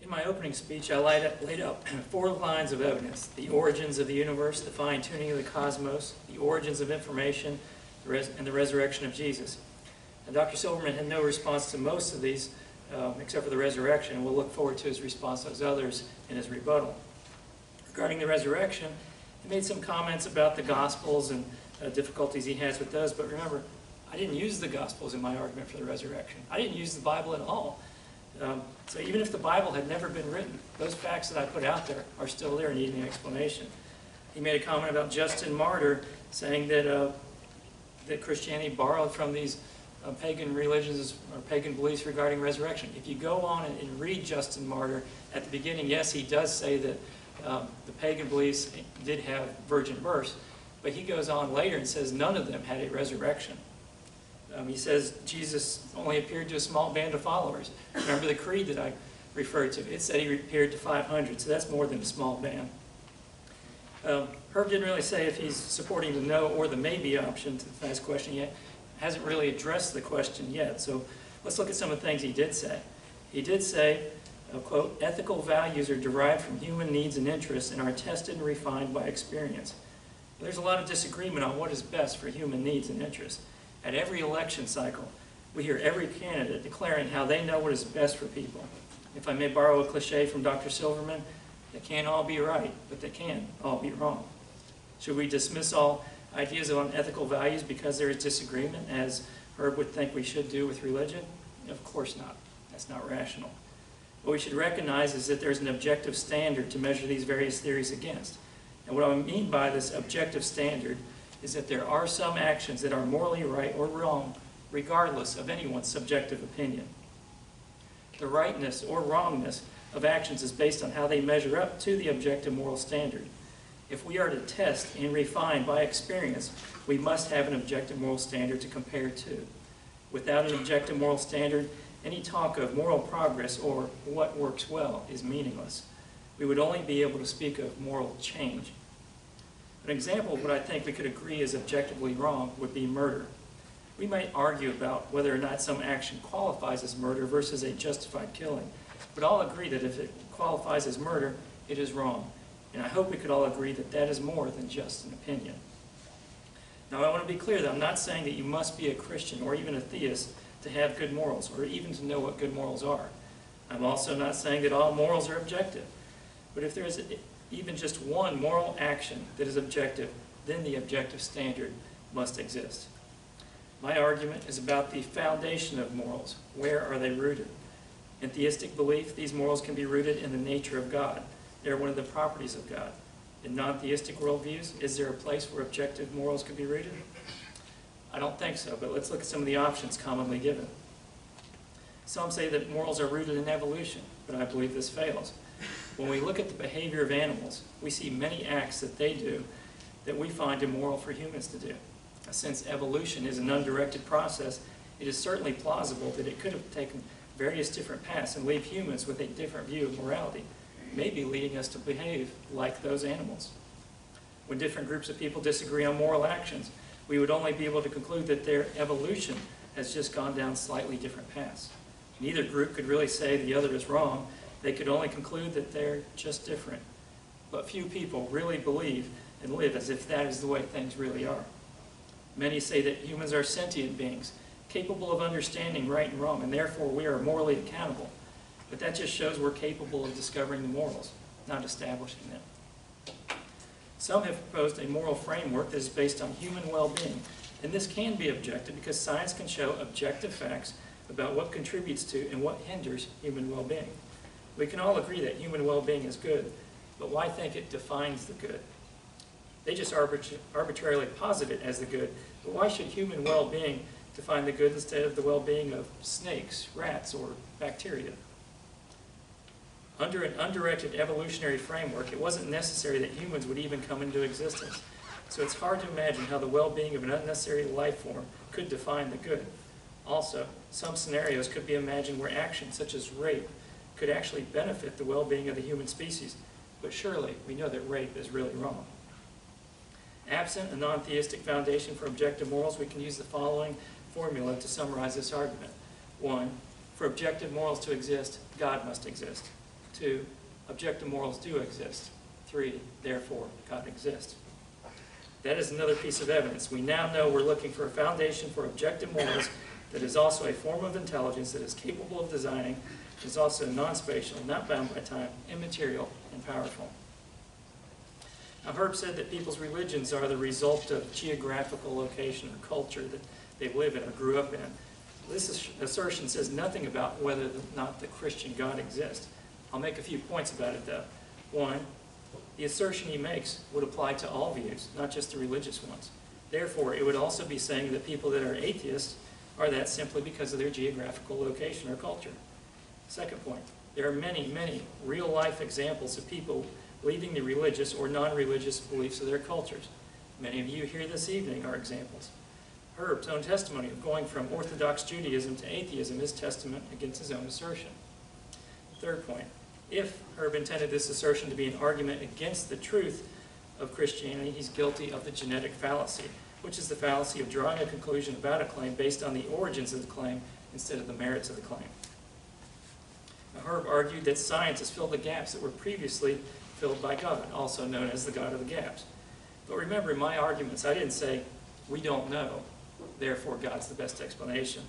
In my opening speech, I laid out 4 lines of evidence: the origins of the universe, the fine-tuning of the cosmos, the origins of information, and the resurrection of Jesus. And Dr. Silverman had no response to most of these, except for the resurrection, and we'll look forward to his response to those others in his rebuttal. Regarding the resurrection, he made some comments about the Gospels and difficulties he has with those, but remember, I didn't use the Gospels in my argument for the resurrection. I didn't use the Bible at all. So even if the Bible had never been written, those facts that I put out there are still there and need an explanation. He made a comment about Justin Martyr, saying that, that Christianity borrowed from these pagan religions or pagan beliefs regarding resurrection. If you go on and read Justin Martyr, at the beginning, yes, he does say that the pagan beliefs did have virgin births, but he goes on later and says none of them had a resurrection. He says Jesus only appeared to a small band of followers. Remember the creed that I referred to? It said he appeared to 500, so that's more than a small band. Herb didn't really say if he's supporting the no or the maybe option to the last question yet. Hasn't really addressed the question yet, so let's look at some of the things he did say. He did say, quote, ethical values are derived from human needs and interests and are tested and refined by experience. There's a lot of disagreement on what is best for human needs and interests. At every election cycle, we hear every candidate declaring how they know what is best for people. If I may borrow a cliche from Dr. Silverman, they can't all be right, but they can all be wrong. Should we dismiss all ideas on ethical values because there is disagreement, as Herb would think we should do with religion? Of course not. That's not rational. What we should recognize is that there's an objective standard to measure these various theories against. And what I mean by this objective standard is that there are some actions that are morally right or wrong, regardless of anyone's subjective opinion. The rightness or wrongness of actions is based on how they measure up to the objective moral standard. If we are to test and refine by experience, we must have an objective moral standard to compare to. Without an objective moral standard, any talk of moral progress or what works well is meaningless. We would only be able to speak of moral change. An example of what I think we could agree is objectively wrong would be murder. We might argue about whether or not some action qualifies as murder versus a justified killing, but all agree that if it qualifies as murder, it is wrong. And I hope we could all agree that that is more than just an opinion. Now I want to be clear that I'm not saying that you must be a Christian or even a theist to have good morals or even to know what good morals are. I'm also not saying that all morals are objective. But if there is even just one moral action that is objective, then the objective standard must exist. My argument is about the foundation of morals. Where are they rooted? In theistic belief, these morals can be rooted in the nature of God. They're one of the properties of God. In non-theistic worldviews, is there a place where objective morals could be rooted? I don't think so, but let's look at some of the options commonly given. Some say that morals are rooted in evolution, but I believe this fails. When we look at the behavior of animals, we see many acts that they do that we find immoral for humans to do. Since evolution is an undirected process, it is certainly plausible that it could have taken various different paths and leave humans with a different view of morality, maybe leading us to behave like those animals. When different groups of people disagree on moral actions, we would only be able to conclude that their evolution has just gone down slightly different paths. Neither group could really say the other is wrong. They could only conclude that they're just different. But few people really believe and live as if that is the way things really are. Many say that humans are sentient beings, capable of understanding right and wrong, and therefore we are morally accountable. But that just shows we're capable of discovering the morals, not establishing them. Some have proposed a moral framework that is based on human well-being, and this can be objective because science can show objective facts about what contributes to and what hinders human well-being. We can all agree that human well-being is good, but why think it defines the good? They just arbitrarily posit it as the good, but why should human well-being define the good instead of the well-being of snakes, rats, or bacteria? Under an undirected evolutionary framework, it wasn't necessary that humans would even come into existence. So it's hard to imagine how the well-being of an unnecessary life form could define the good. Also, some scenarios could be imagined where actions such as rape could actually benefit the well-being of the human species, but surely we know that rape is really wrong. Absent a non-theistic foundation for objective morals, we can use the following formula to summarize this argument. 1. For objective morals to exist, God must exist. 2. Objective morals do exist. 3. Therefore, God exists. That is another piece of evidence. We now know we're looking for a foundation for objective morals that is also a form of intelligence that is capable of designing, is also non-spatial, not bound by time, immaterial, and powerful. Now, Herb said that people's religions are the result of geographical location or culture that they live in or grew up in. This assertion says nothing about whether or not the Christian God exists. I'll make a few points about it, though. 1, the assertion he makes would apply to all views, not just the religious ones. Therefore, it would also be saying that people that are atheists are that simply because of their geographical location or culture. Second point, there are many, many real-life examples of people leaving the religious or non-religious beliefs of their cultures. Many of you here this evening are examples. Herb's own testimony of going from Orthodox Judaism to atheism is testament against his own assertion. Third point, if Herb intended this assertion to be an argument against the truth of Christianity, he's guilty of the genetic fallacy, which is the fallacy of drawing a conclusion about a claim based on the origins of the claim instead of the merits of the claim. Now, Herb argued that science has filled the gaps that were previously filled by God, also known as the God of the gaps. But remember, in my arguments, I didn't say, we don't know, therefore God's the best explanation.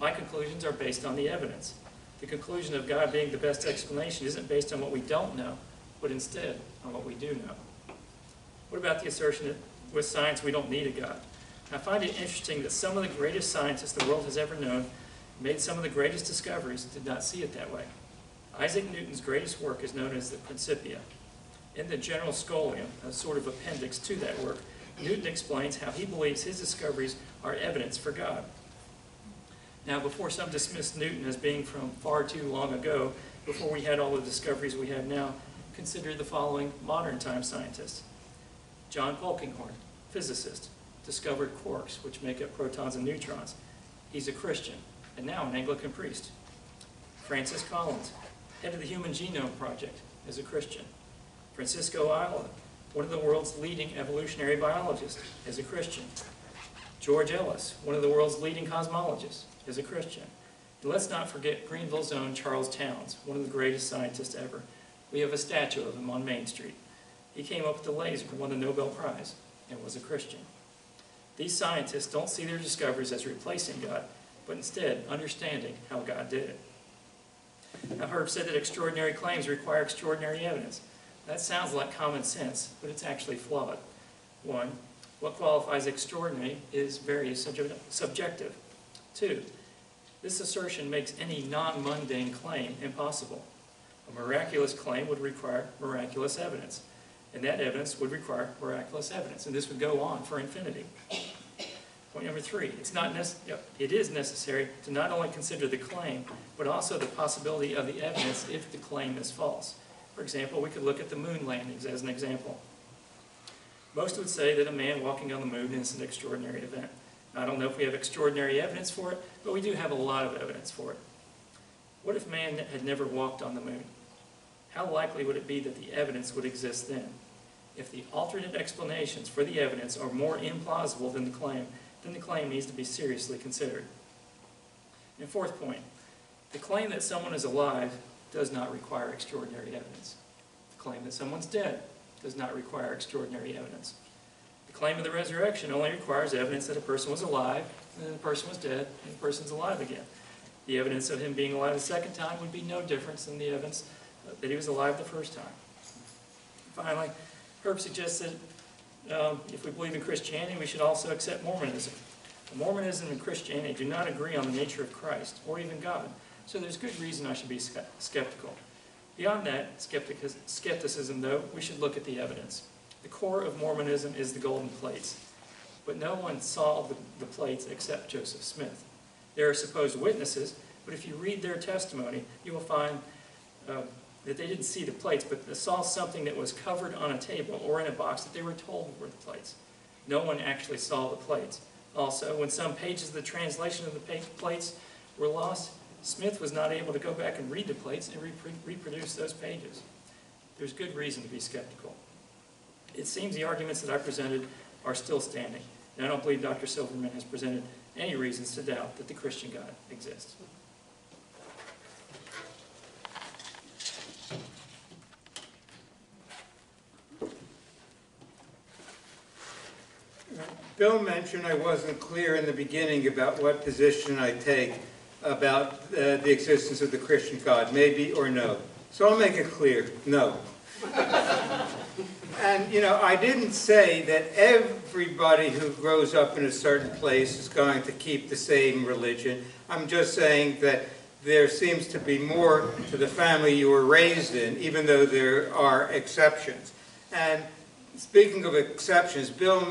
My conclusions are based on the evidence. The conclusion of God being the best explanation isn't based on what we don't know, but instead on what we do know. What about the assertion that with science we don't need a God? I find it interesting that some of the greatest scientists the world has ever known made some of the greatest discoveries did not see it that way. Isaac Newton's greatest work is known as the Principia. In the General Scholium, a sort of appendix to that work, Newton explains how he believes his discoveries are evidence for God. Now, before some dismiss Newton as being from far too long ago, before we had all the discoveries we have now, consider the following modern-time scientists. John Polkinghorne, physicist, discovered quarks, which make up protons and neutrons. He's a Christian, and now an Anglican priest. Francis Collins, head of the Human Genome Project, is a Christian. Francisco Ayala, one of the world's leading evolutionary biologists, is a Christian. George Ellis, one of the world's leading cosmologists, is a Christian. And let's not forget Greenville's own Charles Towns, one of the greatest scientists ever. We have a statue of him on Main Street. He came up with the laser, won the Nobel Prize, and was a Christian. These scientists don't see their discoveries as replacing God, but instead understanding how God did it. Now, Herb said that extraordinary claims require extraordinary evidence. That sounds like common sense, but it's actually flawed. 1, what qualifies extraordinary is very subjective. 2, this assertion makes any non-mundane claim impossible. A miraculous claim would require miraculous evidence, and that evidence would require miraculous evidence, and this would go on for infinity. Point number 3, it is necessary to not only consider the claim, but also the possibility of the evidence if the claim is false. For example, we could look at the moon landings as an example. Most would say that a man walking on the moon is an extraordinary event. I don't know if we have extraordinary evidence for it, but we do have a lot of evidence for it. What if man had never walked on the moon? How likely would it be that the evidence would exist then? If the alternate explanations for the evidence are more implausible than the claim, then the claim needs to be seriously considered. And fourth point, the claim that someone is alive does not require extraordinary evidence. The claim that someone's dead does not require extraordinary evidence. The claim of the resurrection only requires evidence that a person was alive, and then the person was dead, and the person's alive again. The evidence of him being alive the second time would be no difference than the evidence that he was alive the first time. Finally, Herb suggests that if we believe in Christianity, we should also accept Mormonism. Mormonism and Christianity do not agree on the nature of Christ or even God, so there's good reason I should be skeptical. Beyond that skepticism, though, we should look at the evidence. The core of Mormonism is the golden plates, but no one saw the plates except Joseph Smith. There are supposed witnesses, but if you read their testimony, you will find that they didn't see the plates, but they saw something that was covered on a table or in a box that they were told were the plates. No one actually saw the plates. Also, when some pages of the translation of the plates were lost, Smith was not able to go back and read the plates and reproduce those pages. There's good reason to be skeptical. It seems the arguments that I presented are still standing, and I don't believe Dr. Silverman has presented any reasons to doubt that the Christian God exists. Bill mentioned I wasn't clear in the beginning about what position I take about the existence of the Christian God, maybe or no. So I'll make it clear, no. And, you know, I didn't say that everybody who grows up in a certain place is going to keep the same religion. I'm just saying that there seems to be more to the family you were raised in, even though there are exceptions. And speaking of exceptions, Bill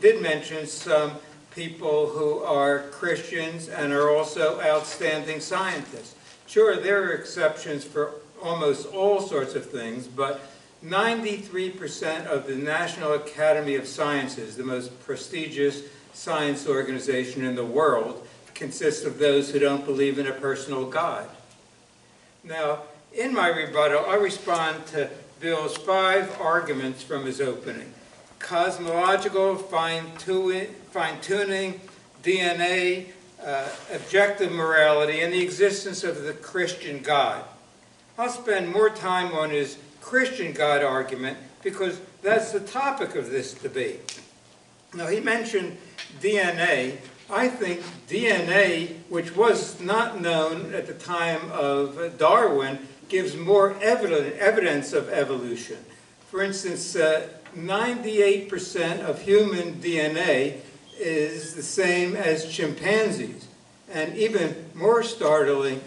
did mention some people who are Christians and are also outstanding scientists. Sure, there are exceptions for almost all sorts of things, but 93% of the National Academy of Sciences, the most prestigious science organization in the world, consists of those who don't believe in a personal God. Now, in my rebuttal, I respond to Bill's 5 arguments from his opening: cosmological fine-tuning, DNA, objective morality, and the existence of the Christian God. I'll spend more time on his Christian God argument because that's the topic of this debate. Now, he mentioned DNA. I think DNA, which was not known at the time of Darwin, gives more evidence of evolution. For instance, 98% of human DNA is the same as chimpanzees. And even more startling,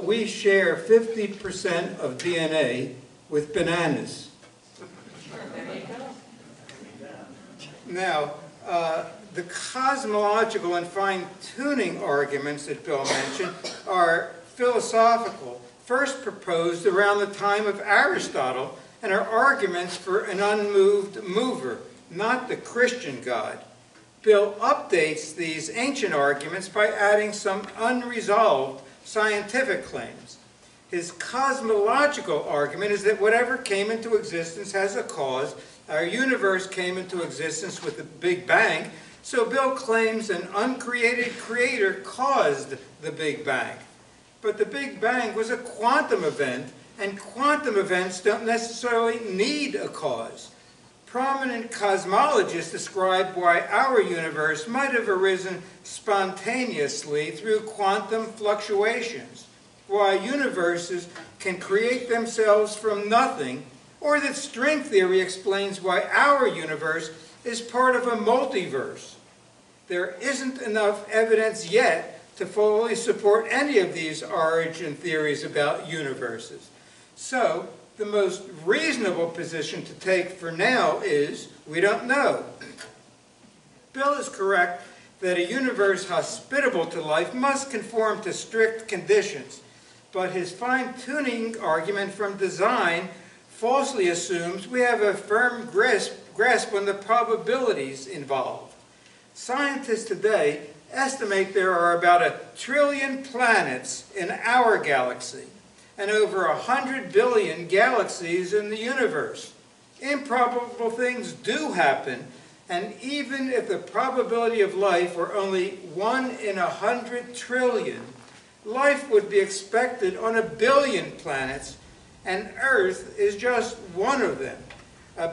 we share 50% of DNA with bananas. Now, the cosmological and fine-tuning arguments that Bill mentioned are philosophical, first proposed around the time of Aristotle, and are arguments for an unmoved mover, not the Christian God. Bill updates these ancient arguments by adding some unresolved scientific claims. His cosmological argument is that whatever came into existence has a cause. Our universe came into existence with the Big Bang, so Bill claims an uncreated creator caused the Big Bang. But the Big Bang was a quantum event, and quantum events don't necessarily need a cause. Prominent cosmologists describe why our universe might have arisen spontaneously through quantum fluctuations, why universes can create themselves from nothing, or that string theory explains why our universe is part of a multiverse. There isn't enough evidence yet to fully support any of these origin theories about universes. So, the most reasonable position to take for now is, we don't know. Bill is correct that a universe hospitable to life must conform to strict conditions, but his fine-tuning argument from design falsely assumes we have a firm grasp on the probabilities involved. Scientists today estimate there are about 1 trillion planets in our galaxy, and over 100 billion galaxies in the universe. Improbable things do happen, and even if the probability of life were only 1 in 100 trillion, life would be expected on 1 billion planets, and Earth is just one of them.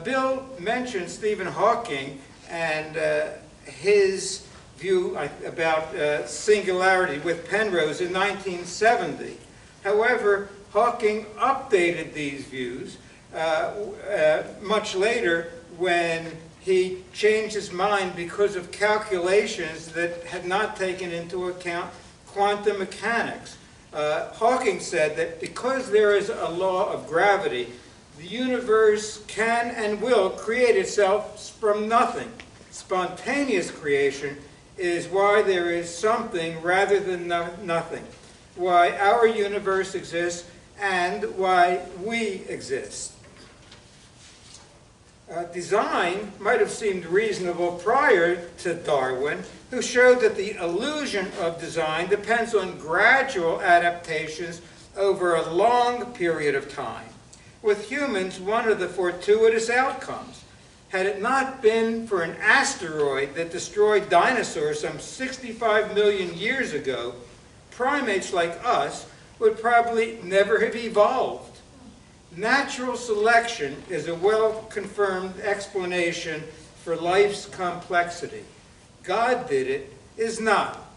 Bill mentioned Stephen Hawking and his view about singularity with Penrose in 1970. However, Hawking updated these views much later when he changed his mind because of calculations that had not taken into account quantum mechanics. Hawking said that because there is a law of gravity, the universe can and will create itself from nothing. Spontaneous creation is why there is something rather than nothing, why our universe exists and why we exist. Design might have seemed reasonable prior to Darwin, who showed that the illusion of design depends on gradual adaptations over a long period of time. With humans, one of the fortuitous outcomes. Had it not been for an asteroid that destroyed dinosaurs some 65 million years ago, primates like us would probably never have evolved. Natural selection is a well-confirmed explanation for life's complexity. God did it is not.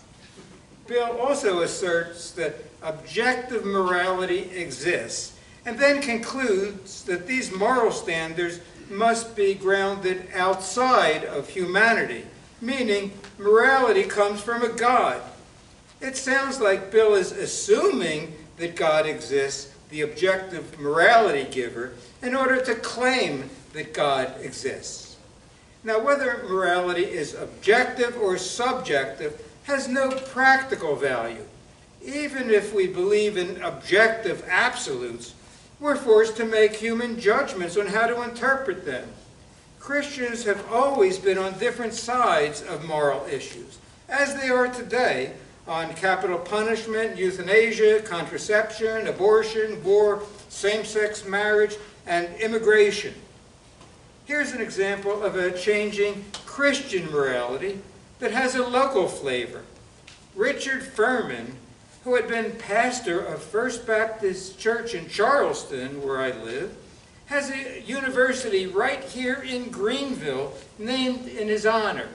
Bill also asserts that objective morality exists, and then concludes that these moral standards must be grounded outside of humanity, meaning morality comes from a God. It sounds like Bill is assuming that God exists, the objective morality giver, in order to claim that God exists. Now, whether morality is objective or subjective has no practical value. Even if we believe in objective absolutes, we're forced to make human judgments on how to interpret them. Christians have always been on different sides of moral issues, as they are today on capital punishment, euthanasia, contraception, abortion, war, same-sex marriage, and immigration. Here's an example of a changing Christian morality that has a local flavor. Richard Furman, who had been pastor of First Baptist Church in Charleston, where I live, has a university right here in Greenville named in his honor.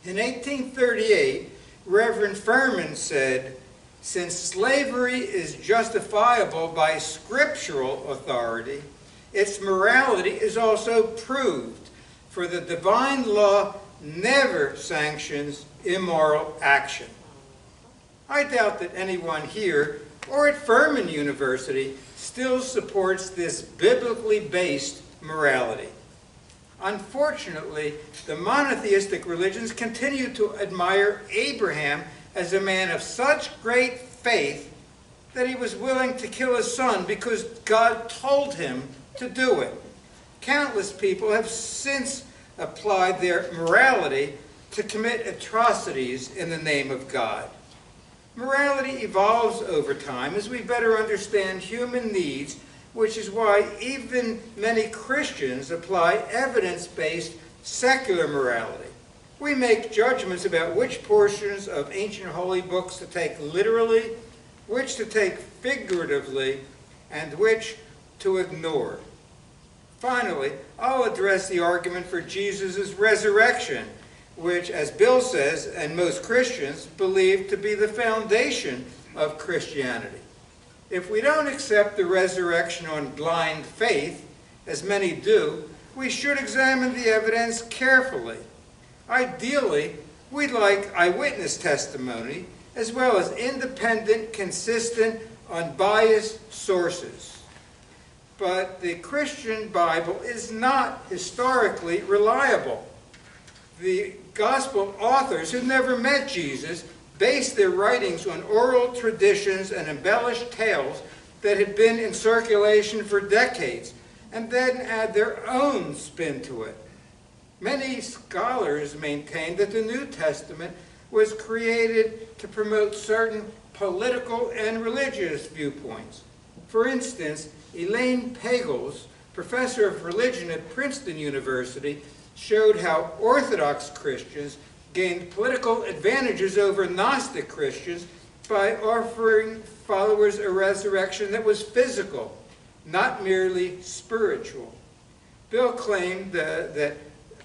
In 1838, Reverend Furman said, "Since slavery is justifiable by scriptural authority, its morality is also proved, for the divine law never sanctions immoral action." I doubt that anyone here or at Furman University still supports this biblically based morality. Unfortunately, the monotheistic religions continue to admire Abraham as a man of such great faith that he was willing to kill his son because God told him to do it. Countless people have since applied their morality to commit atrocities in the name of God. Morality evolves over time as we better understand human needs, which is why even many Christians apply evidence-based secular morality. We make judgments about which portions of ancient holy books to take literally, which to take figuratively, and which to ignore. Finally, I'll address the argument for Jesus' resurrection, which, as Bill says, and most Christians believe to be the foundation of Christianity. If we don't accept the resurrection on blind faith, as many do, we should examine the evidence carefully. Ideally, we'd like eyewitness testimony, as well as independent, consistent, unbiased sources. But the Christian Bible is not historically reliable. The Gospel authors who never met Jesus based their writings on oral traditions and embellished tales that had been in circulation for decades, and then add their own spin to it. Many scholars maintain that the New Testament was created to promote certain political and religious viewpoints. For instance, Elaine Pagels, professor of religion at Princeton University, showed how Orthodox Christians gained political advantages over Gnostic Christians by offering followers a resurrection that was physical, not merely spiritual. Bill claimed that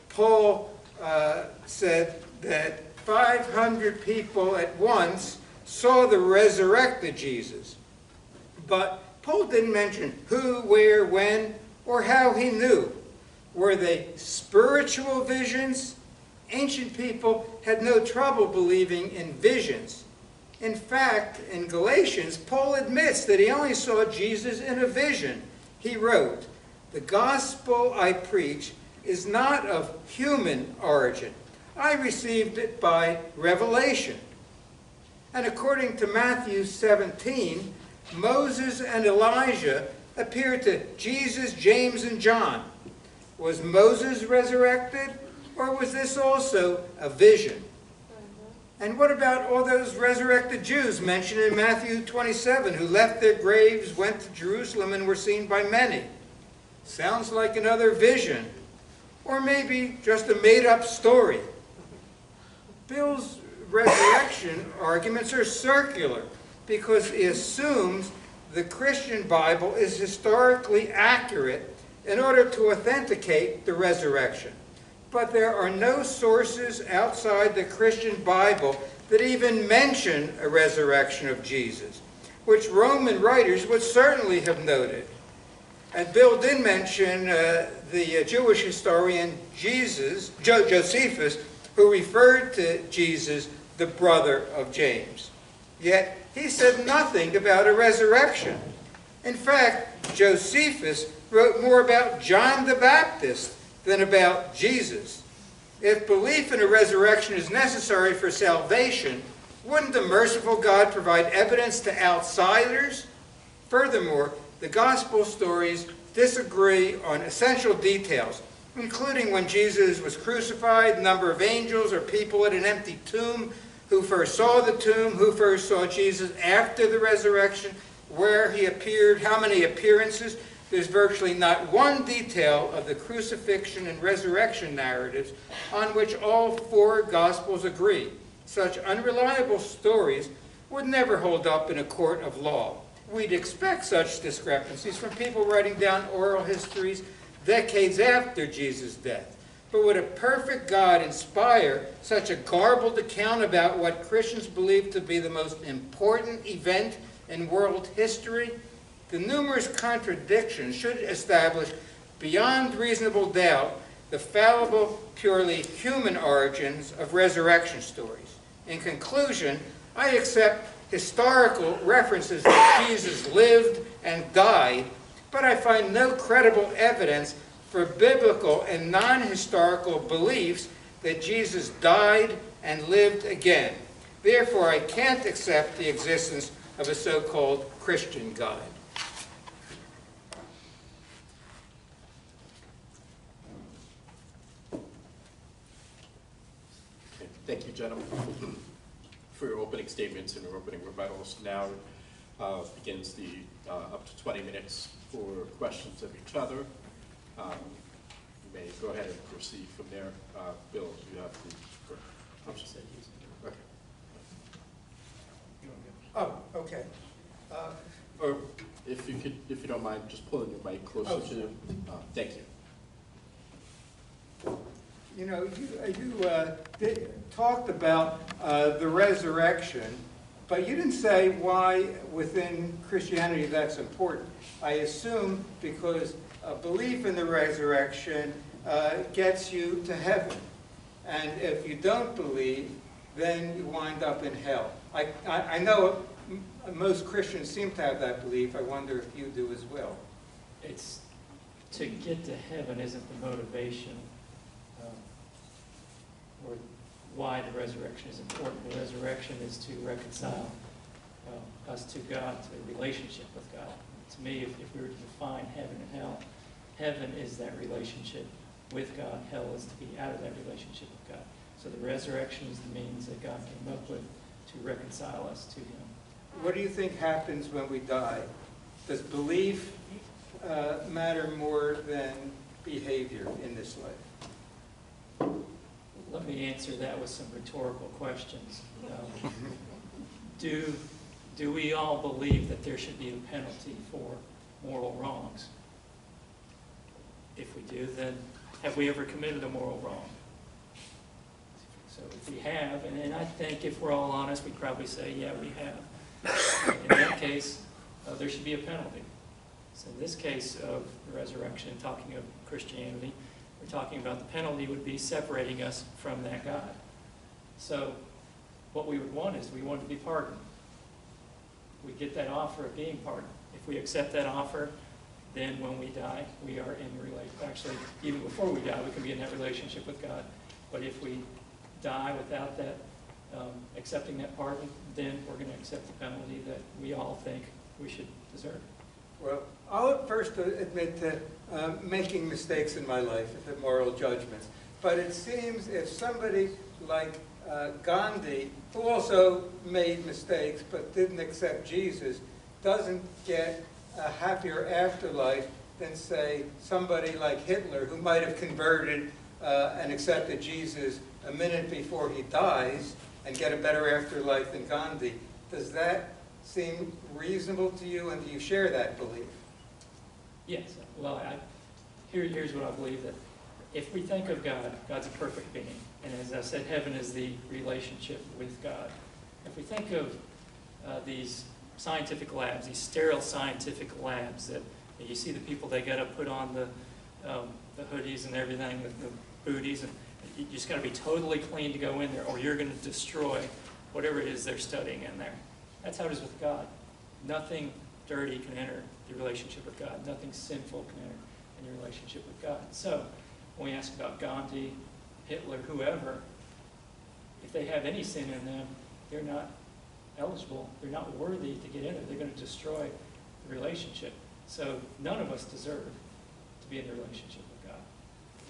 Paul said that 500 people at once saw the resurrected Jesus. But Paul didn't mention who, where, when, or how he knew. Were they spiritual visions? Ancient people had no trouble believing in visions. In fact, in Galatians, Paul admits that he only saw Jesus in a vision. He wrote, "The gospel I preach is not of human origin. I received it by revelation." And according to Matthew 17, Moses and Elijah appeared to Jesus, James, and John. Was Moses resurrected, or was this also a vision? And what about all those resurrected Jews mentioned in Matthew 27 who left their graves, went to Jerusalem, and were seen by many? Sounds like another vision, or maybe just a made-up story. Bill's resurrection arguments are circular because he assumes the Christian Bible is historically accurate in order to authenticate the resurrection. But there are no sources outside the Christian Bible that even mention a resurrection of Jesus, which Roman writers would certainly have noted. And Bill did mention the Jewish historian Josephus, who referred to Jesus, the brother of James. Yet he said nothing about a resurrection. In fact, Josephus wrote more about John the Baptist than about Jesus. If belief in a resurrection is necessary for salvation, wouldn't the merciful God provide evidence to outsiders? Furthermore, the gospel stories disagree on essential details, including when Jesus was crucified, number of angels or people at an empty tomb, who first saw the tomb, who first saw Jesus after the resurrection, where he appeared, how many appearances. There's virtually not one detail of the crucifixion and resurrection narratives on which all four Gospels agree. Such unreliable stories would never hold up in a court of law. We'd expect such discrepancies from people writing down oral histories decades after Jesus' death. But would a perfect God inspire such a garbled account about what Christians believe to be the most important event in world history? The numerous contradictions should establish beyond reasonable doubt the fallible, purely human origins of resurrection stories. In conclusion, I accept historical references that Jesus lived and died, but I find no credible evidence for biblical and non-historical beliefs that Jesus died and lived again. Therefore, I can't accept the existence of a so-called Christian God. Thank you, gentlemen, for your opening statements and your opening rebuttals. Now begins the up to 20 minutes for questions of each other. You may go ahead and proceed from there. Bill, you have the first. Okay. Oh, okay. Or if you don't mind, just pulling your mic closer to you. Thank you. You know, you talked about the resurrection, but you didn't say why within Christianity that's important. I assume because a belief in the resurrection gets you to heaven. And if you don't believe, then you wind up in hell. I know most Christians seem to have that belief. I wonder if you do as well. It's to get to heaven isn't the motivation or why the resurrection is important. The resurrection is to reconcile us to God, to a relationship with God. To me, if we were to define heaven and hell, heaven is that relationship with God. Hell is to be out of that relationship with God. So the resurrection is the means that God came up with to reconcile us to Him. What do you think happens when we die? Does belief matter more than behavior in this life? Let me answer that with some rhetorical questions. Do we all believe that there should be a penalty for moral wrongs? If we do, then have we ever committed a moral wrong? So if we have, and I think if we're all honest, we'd probably say, yeah, we have. In that case, there should be a penalty. So in this case of the resurrection, talking of Christianity, we're talking about the penalty would be separating us from that God. So what we would want is we want to be pardoned. We get that offer of being pardoned. If we accept that offer, then when we die, we are in relationship. Actually, even before we die, we can be in that relationship with God. But if we die without that, accepting that pardon, then we're going to accept the penalty that we all think we should deserve. Well, I'll first admit to making mistakes in my life, the moral judgments. But it seems if somebody like Gandhi, who also made mistakes but didn't accept Jesus, doesn't get a happier afterlife than, say, somebody like Hitler, who might have converted and accepted Jesus a minute before he dies and get a better afterlife than Gandhi. Does that seem reasonable to you, and do you share that belief? Yes. Well, here's what I believe, that if we think of God, God's a perfect being. And as I said, heaven is the relationship with God. If we think of these scientific labs, these sterile scientific labs that you see the people, they got to put on the hoodies and everything, the booties, and you just got to be totally clean to go in there, or you're going to destroy whatever it is they're studying in there. That's how it is with God. Nothing dirty can enter the relationship with God. Nothing sinful can enter in your relationship with God. So when we ask about Gandhi, Hitler, whoever, if they have any sin in them, they're not eligible, they're not worthy to get in it. They're going to destroy the relationship. So none of us deserve to be in a relationship with God.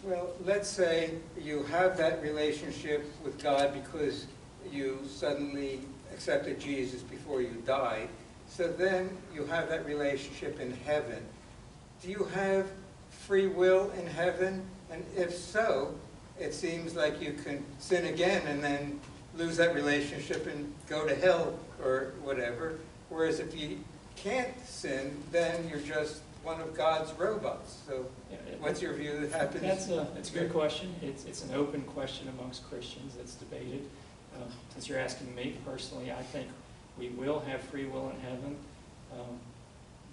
Well, let's say you have that relationship with God because you suddenly accepted Jesus before you died. So then you have that relationship in heaven. Do you have free will in heaven? And if so, it seems like you can sin again and then lose that relationship and go to hell or whatever. Whereas if you can't sin, then you're just one of God's robots. So what's your view that happens? That's a good question. It's an open question amongst Christians that's debated. Since you're asking me personally, I think we will have free will in heaven,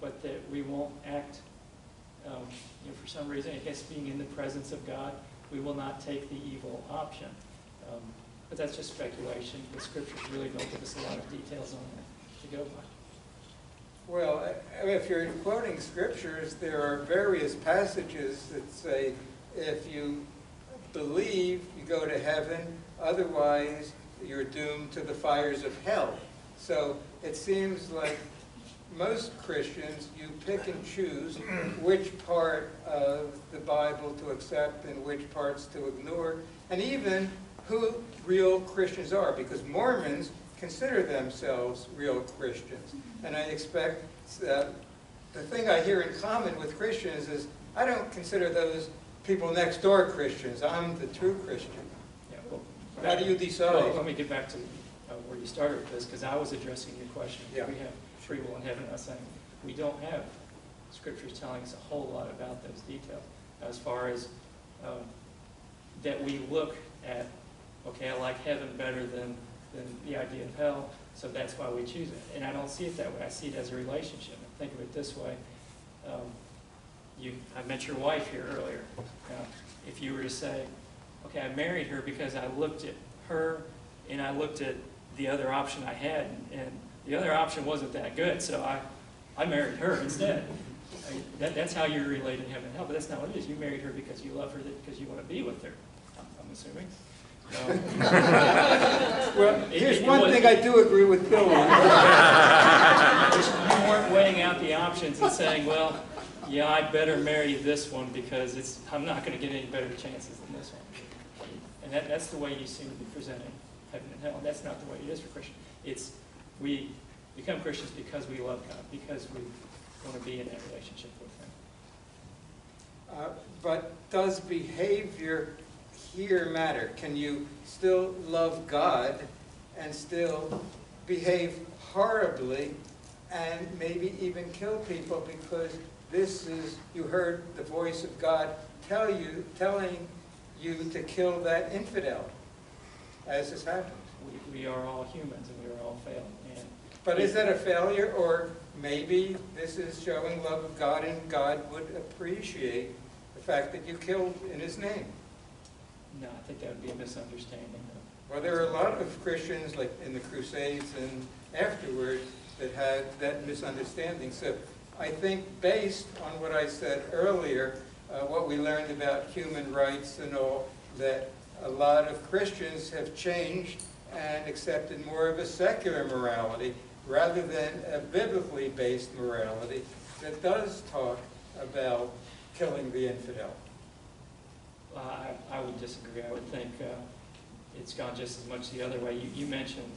but that we won't act, for some reason, I guess being in the presence of God, we will not take the evil option. But that's just speculation. The scriptures really don't give us a lot of details on that to go by. Well, if you're quoting scriptures, there are various passages that say if you believe, you go to heaven, otherwise you're doomed to the fires of hell. So it seems like most Christians, you pick and choose which part of the Bible to accept and which parts to ignore, and even who real Christians are, because Mormons consider themselves real Christians. And I expect the thing I hear in common with Christians is, I don't consider those people next door Christians. I'm the true Christian. Yeah, well, how do you decide? Well, let me get back to where you started with this, because I was addressing your question. Yeah. We have free will in heaven. I was saying we don't have scriptures telling us a whole lot about those details. As far as that we look at, okay, I like heaven better than the idea of hell, so that's why we choose it. And I don't see it that way. I see it as a relationship. I think of it this way. I met your wife here earlier. If you were to say, okay, I married her because I looked at her and I looked at the other option I had, and the other option wasn't that good, so I married her instead. That's how you're related in heaven and hell, but that's not what it is. You married her because you love her, because you want to be with her, I'm assuming. Well, here's one thing I do agree with Bill on. You weren't weighing out the options and saying, well, yeah, I'd better marry this one because I'm not going to get any better chances than this one. And that's the way you seem to be presenting heaven and hell. And that's not the way it is for Christians. We become Christians because we love God, because we want to be in that relationship with Him. But does behavior here matter? Can you still love God and still behave horribly and maybe even kill people because you heard the voice of God telling you to kill that infidel? as has happened. We are all humans and we are all failing. And But is that a failure, or maybe this is showing love of God and God would appreciate the fact that you killed in his name? no, I think that would be a misunderstanding. Well, there are a lot of Christians, like in the Crusades and afterwards, that had that misunderstanding. So I think based on what I said earlier, what we learned about human rights and all, that a lot of Christians have changed and accepted more of a secular morality rather than a biblically based morality that does talk about killing the infidel. I would disagree. I would think it's gone just as much the other way. You mentioned,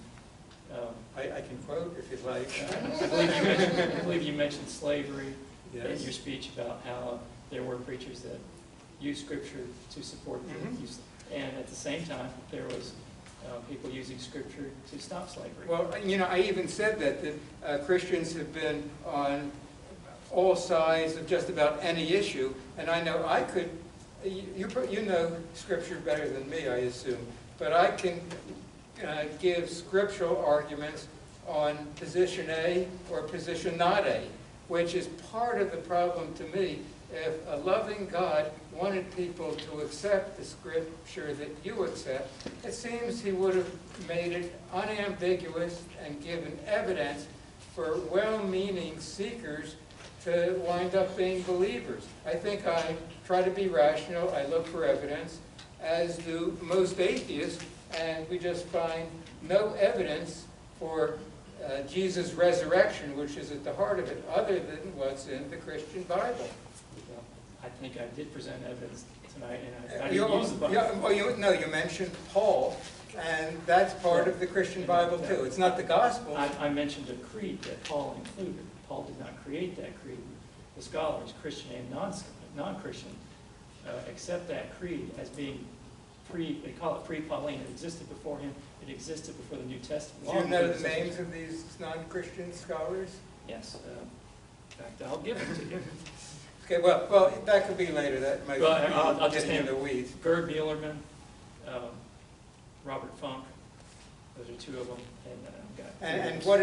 I can quote if you'd like. I believe you mentioned slavery in Yes. your speech about how there were preachers that used Scripture to support the use, and at the same time there was people using Scripture to stop slavery. Well, I even said that Christians have been on all sides of just about any issue, and I know I could, you know Scripture better than me, I assume, but I can give scriptural arguments on position A or position not A, which is part of the problem to me. If a loving God wanted people to accept the Scripture that you accept, it seems he would have made it unambiguous and given evidence for well-meaning seekers to wind up being believers. I think I try to be rational, I look for evidence, as do most atheists, and we just find no evidence for Jesus' resurrection, which is at the heart of it, other than what's in the Christian Bible. Well, I think I did present evidence tonight, and I didn't use the Bible. Well, you mentioned Paul, and that's part of the Christian Bible too. It's not the gospel. I mentioned a creed that Paul included. Paul did not create that creed. The scholars, Christian and non-Christian, accept that creed as being they call it pre-Pauline. It existed before him. It existed before the New Testament. Do you know the names of these non-Christian scholars? Yes. In fact, I'll give them to you. Okay, well, that could be later. That might Well, be I'll just getting in name the weeds. Gerd Muellerman, Robert Funk. Those are two of them. And what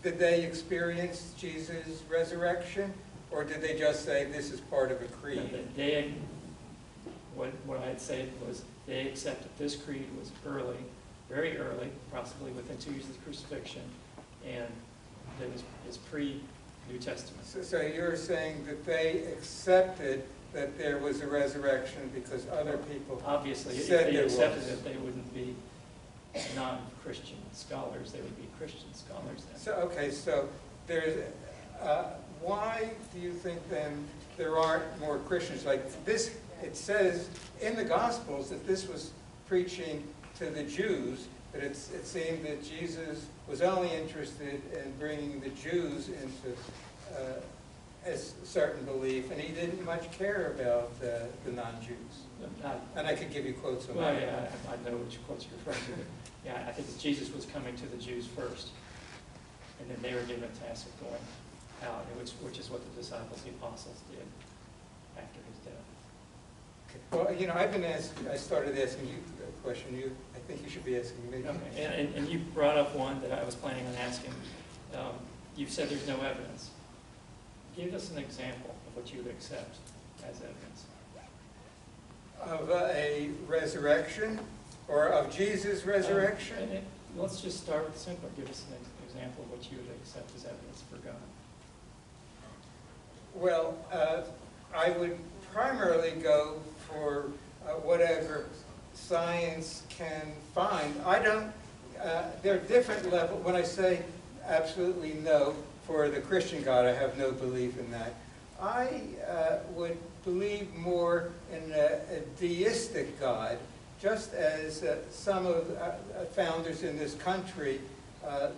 did they experience Jesus' resurrection, or did they just say this is part of a creed? What I had said was they accepted this creed was early, very early, possibly within 2 years of the crucifixion, and that is pre-New Testament. So you're saying that they accepted that there was a resurrection because other people Obviously, if said they there accepted was. it, they wouldn't be non-Christian scholars, they would be Christian scholars then. So, okay, so there's, why do you think then there aren't more Christians? Like this, it says in the Gospels that this was preaching to the Jews, but it seemed that Jesus was only interested in bringing the Jews into a certain belief, and he didn't much care about the non-Jews. And I could give you quotes on Well, that. yeah, I know which quotes you're referring to. But yeah, I think it's Jesus was coming to the Jews first, and then they were given a task of going out, which is what the disciples, the apostles, did after his death. Well, I started asking you a question. I think you should be asking me. Okay. And you brought up one that I was planning on asking. You've said there's no evidence. Give us an example of what you would accept as evidence. Of a resurrection, or of Jesus' resurrection? Let's just start with simpler. Give us an example of what you would accept as evidence for God. Well, I would primarily go for whatever science can find. There are different levels. When I say absolutely no, for the Christian God, I have no belief in that. I would believe more in a deistic God, just as some of the founders in this country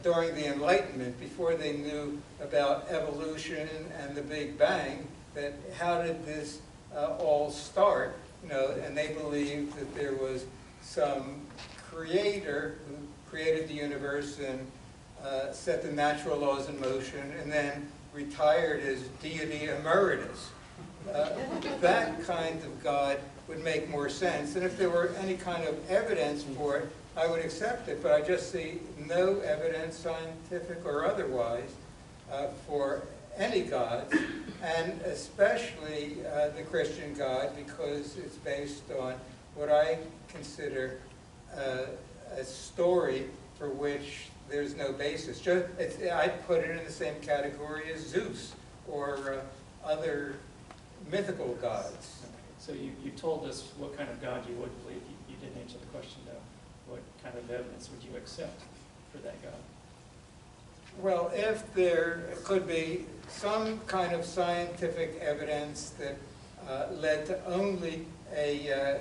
during the Enlightenment, before they knew about evolution and the Big Bang, that how did this all start? And they believed that there was some creator who created the universe and set the natural laws in motion, and then retired as deity emeritus. That kind of God would make more sense. And if there were any kind of evidence for it, I would accept it, but I just see no evidence, scientific or otherwise, for any gods, and especially the Christian God, because it's based on what I consider a story for which there's no basis. I'd put it in the same category as Zeus or other mythical gods. So you told us what kind of God you would believe. You didn't answer the question, though. What kind of evidence would you accept for that God? Well, if there could be some kind of scientific evidence that led to only a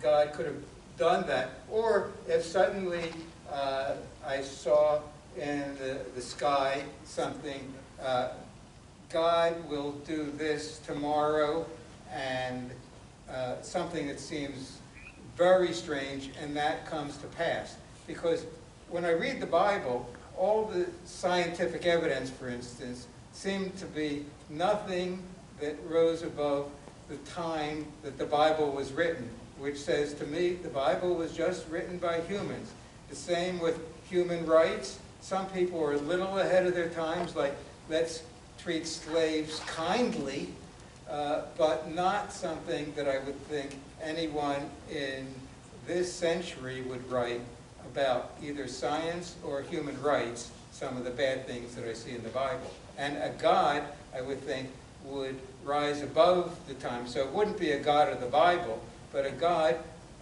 God could have done that, or if suddenly I saw in the sky something, God will do this tomorrow, and something that seems very strange, and that comes to pass. Because when I read the Bible, all the scientific evidence, for instance, seemed to be nothing that rose above the time that the Bible was written, which says to me the Bible was just written by humans. The same with human rights. Some people are a little ahead of their times, like let's treat slaves kindly, but not something that I would think anyone in this century would write about either science or human rights, some of the bad things that I see in the Bible. And a God, I would think, would rise above the time. So it wouldn't be a God of the Bible, but a God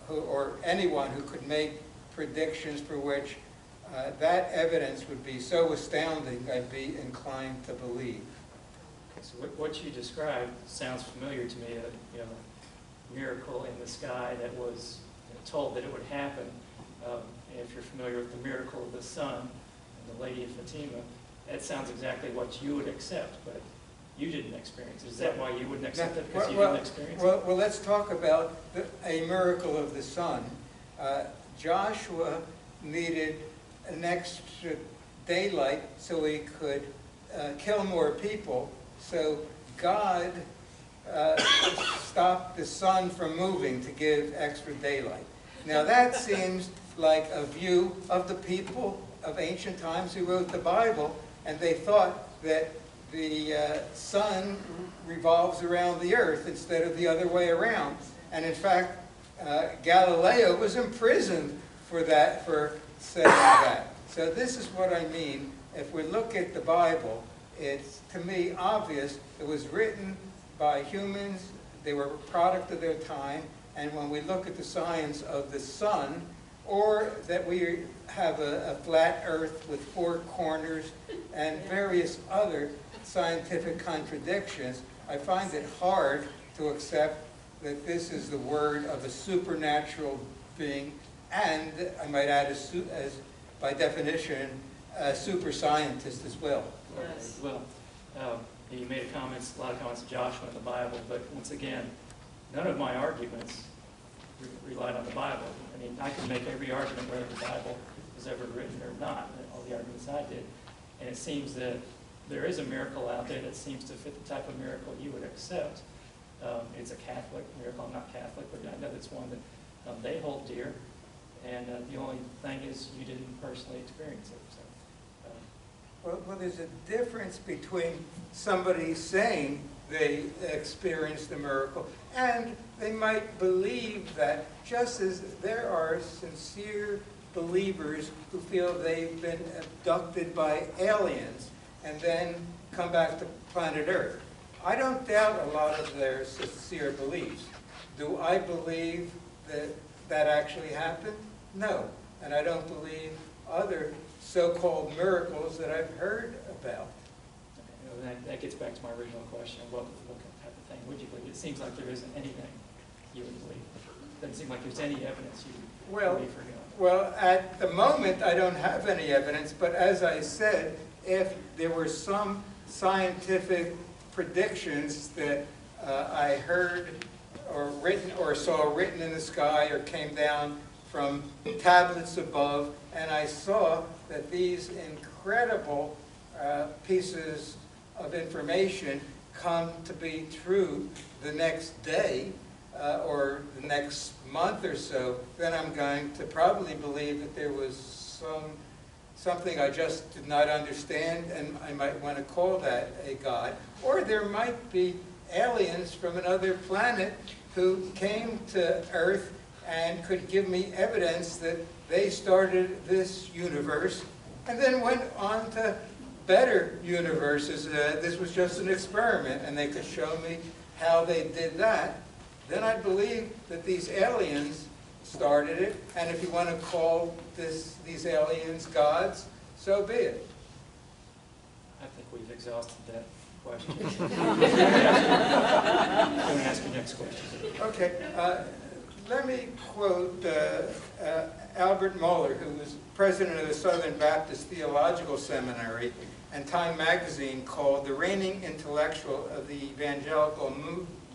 who, or anyone who could make predictions for which that evidence would be so astounding, I'd be inclined to believe. So what you described sounds familiar to me. A miracle in the sky that was told that it would happen. If you're familiar with the miracle of the sun and the Lady of Fatima, that sounds exactly what you would accept, but you didn't experience it. Is that why you wouldn't accept it, because you didn't experience it? Well, let's talk about a miracle of the sun. Joshua needed an extra daylight so he could kill more people. So God stopped the sun from moving to give extra daylight. Now that seems like a view of the people of ancient times who wrote the Bible, and they thought that the sun revolves around the earth instead of the other way around. And in fact, Galileo was imprisoned for that, for saying that. So this is what I mean. If we look at the Bible, it's, to me, obvious it was written by humans. They were a product of their time. And when we look at the science of the sun, or that we have a flat earth with four corners and various other scientific contradictions, I find it hard to accept that this is the word of a supernatural being, and I might add, as by definition, a super scientist as well. Yes. Well, you made a lot of comments of Joshua in the Bible, but once again, none of my arguments relied on the Bible. I mean, I could make every argument whether the Bible was ever written or not, all the arguments I did. And it seems that there is a miracle out there that seems to fit the type of miracle you would accept. It's a Catholic miracle. I'm not Catholic, but I know it's one that they hold dear. And the only thing is you didn't personally experience it. So, Well, there's a difference between somebody saying they experienced a miracle and they might believe that, just as there are sincere believers who feel they've been abducted by aliens and then come back to planet Earth. I don't doubt a lot of their sincere beliefs. Do I believe that that actually happened? No. And I don't believe other so-called miracles that I've heard about. that gets back to my original question. What type of thing would you believe? It seems like there isn't anything you would believe. It doesn't seem like there's any evidence you would believe for God. Well, at the moment, I don't have any evidence, but as I said, if there were some scientific predictions that I heard or written or saw written in the sky or came down from tablets above, and I saw that these incredible pieces of information come to be true the next day, or the next month or so, then I'm going to probably believe that there was something I just did not understand, and I might want to call that a God. Or there might be aliens from another planet who came to Earth and could give me evidence that they started this universe and then went on to better universes. This was just an experiment, and they could show me how they did that. Then I'd believe that these aliens started it, and if you want to call these aliens gods, so be it. I think we've exhausted that question. Go and ask your next question. Okay, let me quote Albert Mohler, who was president of the Southern Baptist Theological Seminary, and Time magazine called the reigning intellectual of the evangelical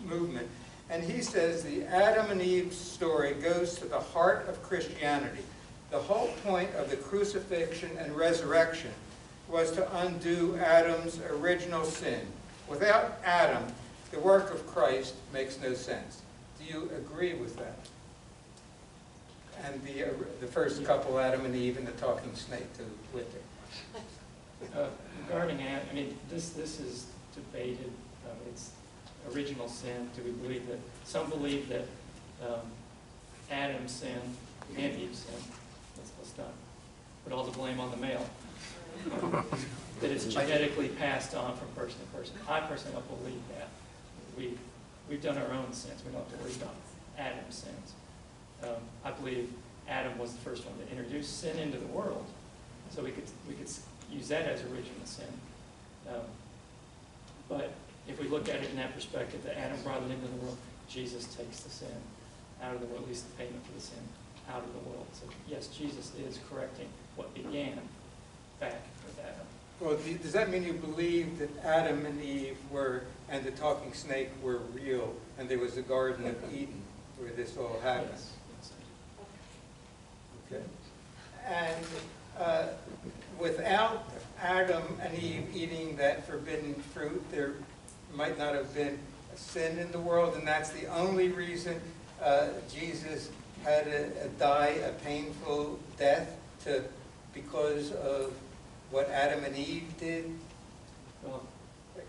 movement. And he says the Adam and Eve story goes to the heart of Christianity. The whole point of the crucifixion and resurrection was to undo Adam's original sin. Without Adam, the work of Christ makes no sense. Do you agree with that? And the first couple, Adam and Eve, and the talking snake to with it. Regarding Adam, I mean, this is debated. It's original sin. Do we believe that? Some believe that Adam sinned and Eve sinned. Let's not put all the blame on the male. That it's genetically passed on from person to person. I personally don't believe that. We've done our own sins. We don't have to worry about Adam's sins. I believe Adam was the first one to introduce sin into the world, so we could use that as original sin. But if we look at it in that perspective, that Adam brought it into the world, Jesus takes the sin out of the world, at least the payment for the sin out of the world. So yes, Jesus is correcting what began back with Adam. Well, does that mean you believe that Adam and Eve and the talking snake were real, and there was a Garden of Eden where this all happened? Yes. Okay. And without Adam and Eve eating that forbidden fruit, there might not have been a sin in the world, and that's the only reason Jesus had to die a painful death because of what Adam and Eve did? Well,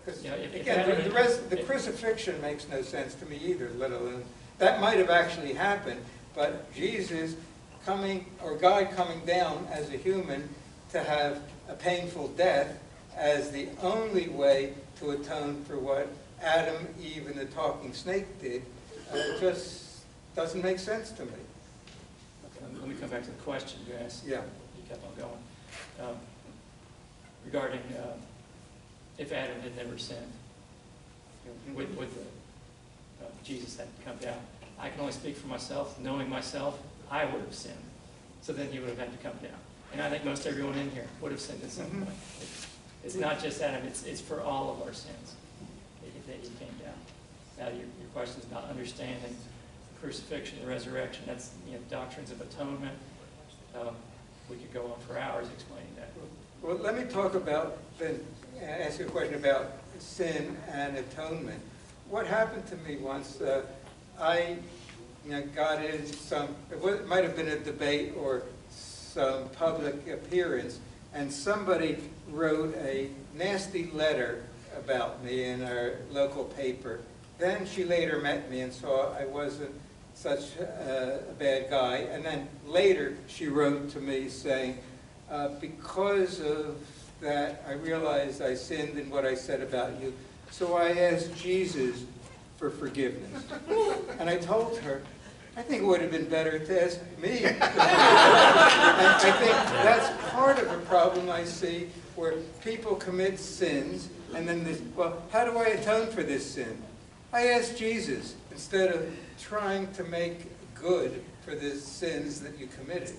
Because, yeah, again, the crucifixion makes no sense to me either, let alone, that might have actually happened, but Jesus coming, or God coming down as a human to have a painful death as the only way to atone for what Adam, Eve, and the talking snake did, just doesn't make sense to me. let me come back to the question you asked. Yeah. You kept on going. Regarding if Adam had never sinned, would Jesus have come down? I can only speak for myself. Knowing myself, I would have sinned. So then he would have had to come down. And I think most everyone in here would have sinned at some point. It's not just Adam, it's for all of our sins that he came down. Now your question is about understanding the crucifixion, the resurrection. That's doctrines of atonement. We could go on for hours explaining that. Well, let me talk about, then ask you a question about sin and atonement. What happened to me once, I got in it might have been a debate or some public appearance, and somebody wrote a nasty letter about me in our local paper. Then she later met me and saw I wasn't such a bad guy. And then later she wrote to me saying, because of that, I realized I sinned in what I said about you. So I asked Jesus for forgiveness. And I told her, I think it would have been better to ask me. And I think that's part of a problem I see where people commit sins and then this, well, how do I atone for this sin? I ask Jesus instead of trying to make good for the sins that you committed.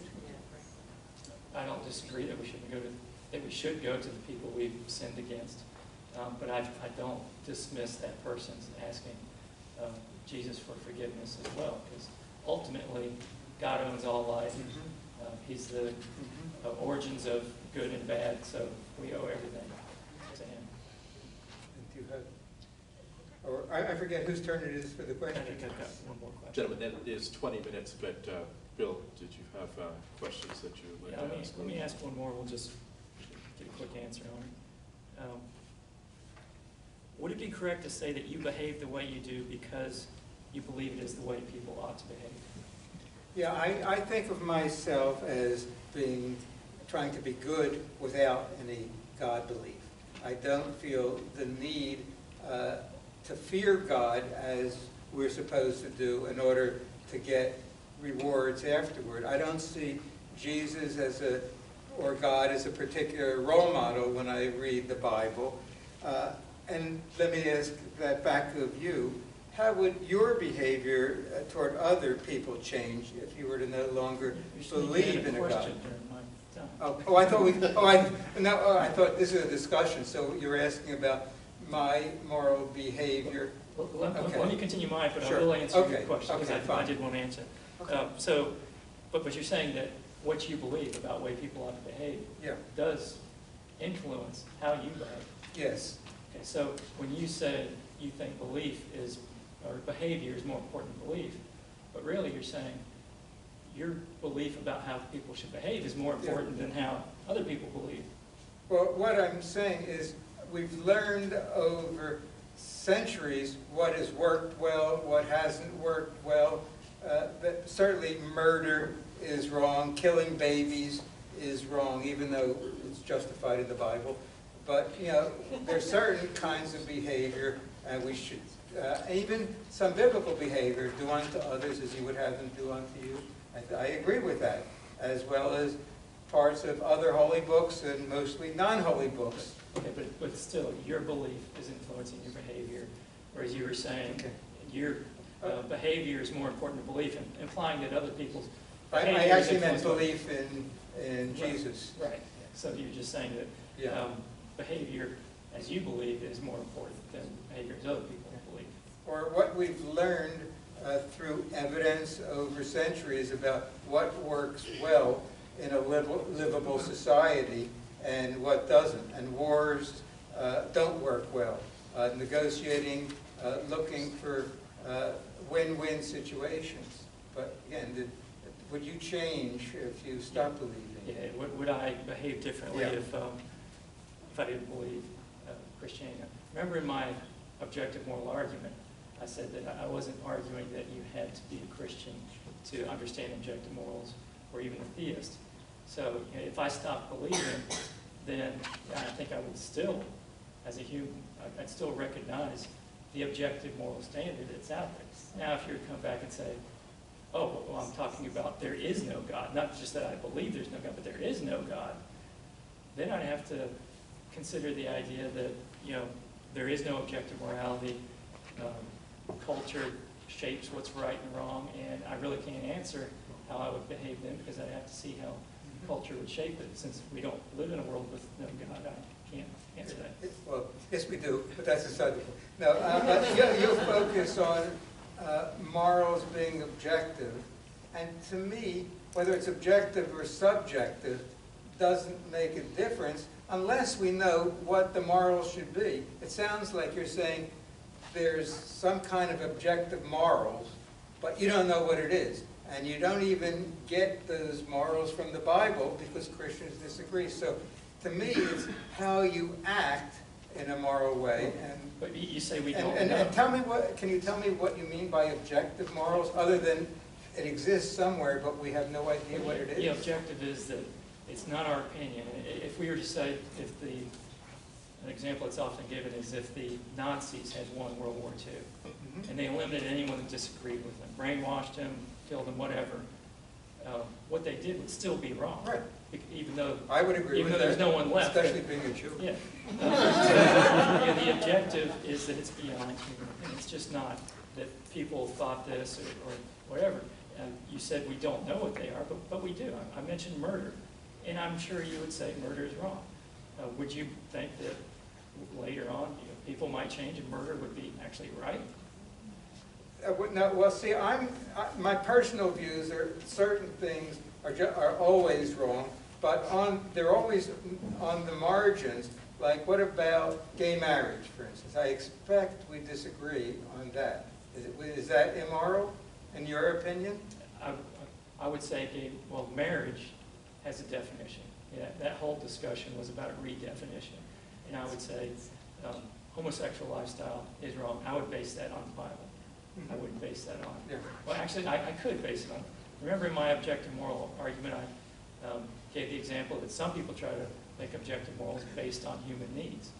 I don't disagree that we should go to the people we've sinned against, but I don't dismiss that person's asking Jesus for forgiveness as well, because ultimately God owns all life. He's the origins of good and bad, so we owe everything to him. Or, I forget whose turn it is for the I question. think I've got one more question. Gentlemen, that is 20 minutes, but Bill, did you have questions that you would Yeah, like to ask? let me ask one more. We'll just get a quick answer on it. Would it be correct to say that you behave the way you do because you believe it is the way people ought to behave? Yeah, I think of myself as trying to be good without any God belief. I don't feel the need to fear God as we're supposed to do in order to get rewards afterward. I don't see Jesus or God as a particular role model when I read the Bible. And let me ask that back of you. How would your behavior toward other people change if you were to no longer believe in a God? I thought this is a discussion, so you're asking about my moral behavior. Let me continue mine, but Sure. I will answer your question, Okay, because I did want to answer. Okay. But you're saying that what you believe about the way people ought to behave Yeah. does influence how you behave. Yes. Okay, so when you say you think behavior is more important than belief, but really you're saying your belief about how people should behave is more important than how other people believe. Well, what I'm saying is we've learned over centuries what has worked well, what hasn't worked well. That certainly murder is wrong, killing babies is wrong, even though it's justified in the Bible. But, there's certain kinds of behavior, and we should, even some biblical behavior, do unto others as you would have them do unto you. I agree with that, as well as parts of other holy books and mostly non-holy books. Okay, but still, your belief is influencing your behavior, whereas you were saying your behavior is more important than belief, implying that other people's behavior I is actually meant influenced belief in Jesus. Right. So you're just saying that behavior as you believe is more important than behavior as other people believe. Or what we've learned through evidence over centuries about what works well in a livable society and what doesn't. And wars don't work well. Negotiating, looking for win-win situations. But again, would you change if you stopped believing? Yeah, would I behave differently Yeah. if I didn't believe Christianity? Remember in my objective moral argument, I said that I wasn't arguing that you had to be a Christian to understand objective morals or even a theist. So if I stopped believing, then I think I would still, as a human, I'd still recognize the objective moral standard that's out there. Now if you were to come back and say, oh, well, I'm talking about there is no God, not just that I believe there's no God, but there is no God, then I'd have to consider the idea that, there is no objective morality. Culture shapes what's right and wrong, and I really can't answer how I would behave then because I'd have to see how culture would shape it. Since we don't live in a world with no God, I can't answer that. Well, yes, we do, but that's aside the point. No, but you focus on morals being objective, and to me, whether it's objective or subjective doesn't make a difference unless we know what the morals should be. It sounds like you're saying there's some kind of objective morals, but you don't know what it is. And you don't even get those morals from the Bible because Christians disagree. So to me, it's how you act in a moral way. But you say we don't know. And tell me can you tell me what you mean by objective morals, other than it exists somewhere, but we have no idea what it is? The objective is that it's not our opinion. If we were to say, an example that's often given is if the Nazis had won World War II, and they eliminated anyone that disagreed with them, brainwashed them, killed them, whatever, what they did would still be wrong. Right. Even though I would agree even with though that, there's no one left. especially being a Jew. Yeah. The objective is that it's beyond human opinion. It's just not that people thought this or whatever. You said we don't know what they are, but we do. I mentioned murder, and I'm sure you would say murder is wrong. Would you think that later on people might change and murder would be actually right? No, well, see, my personal views are certain things are always wrong, but they're always on the margins. Like, what about gay marriage, for instance? I expect we disagree on that. Is that immoral, in your opinion? I would say, well, marriage has a definition. Yeah, that whole discussion was about a redefinition. And I would say homosexual lifestyle is wrong. I would base that on the Bible. I wouldn't base that on. Yeah. Well, actually, I could base it on. Remember in my objective moral argument, I gave the example that some people try to make objective morals based on human needs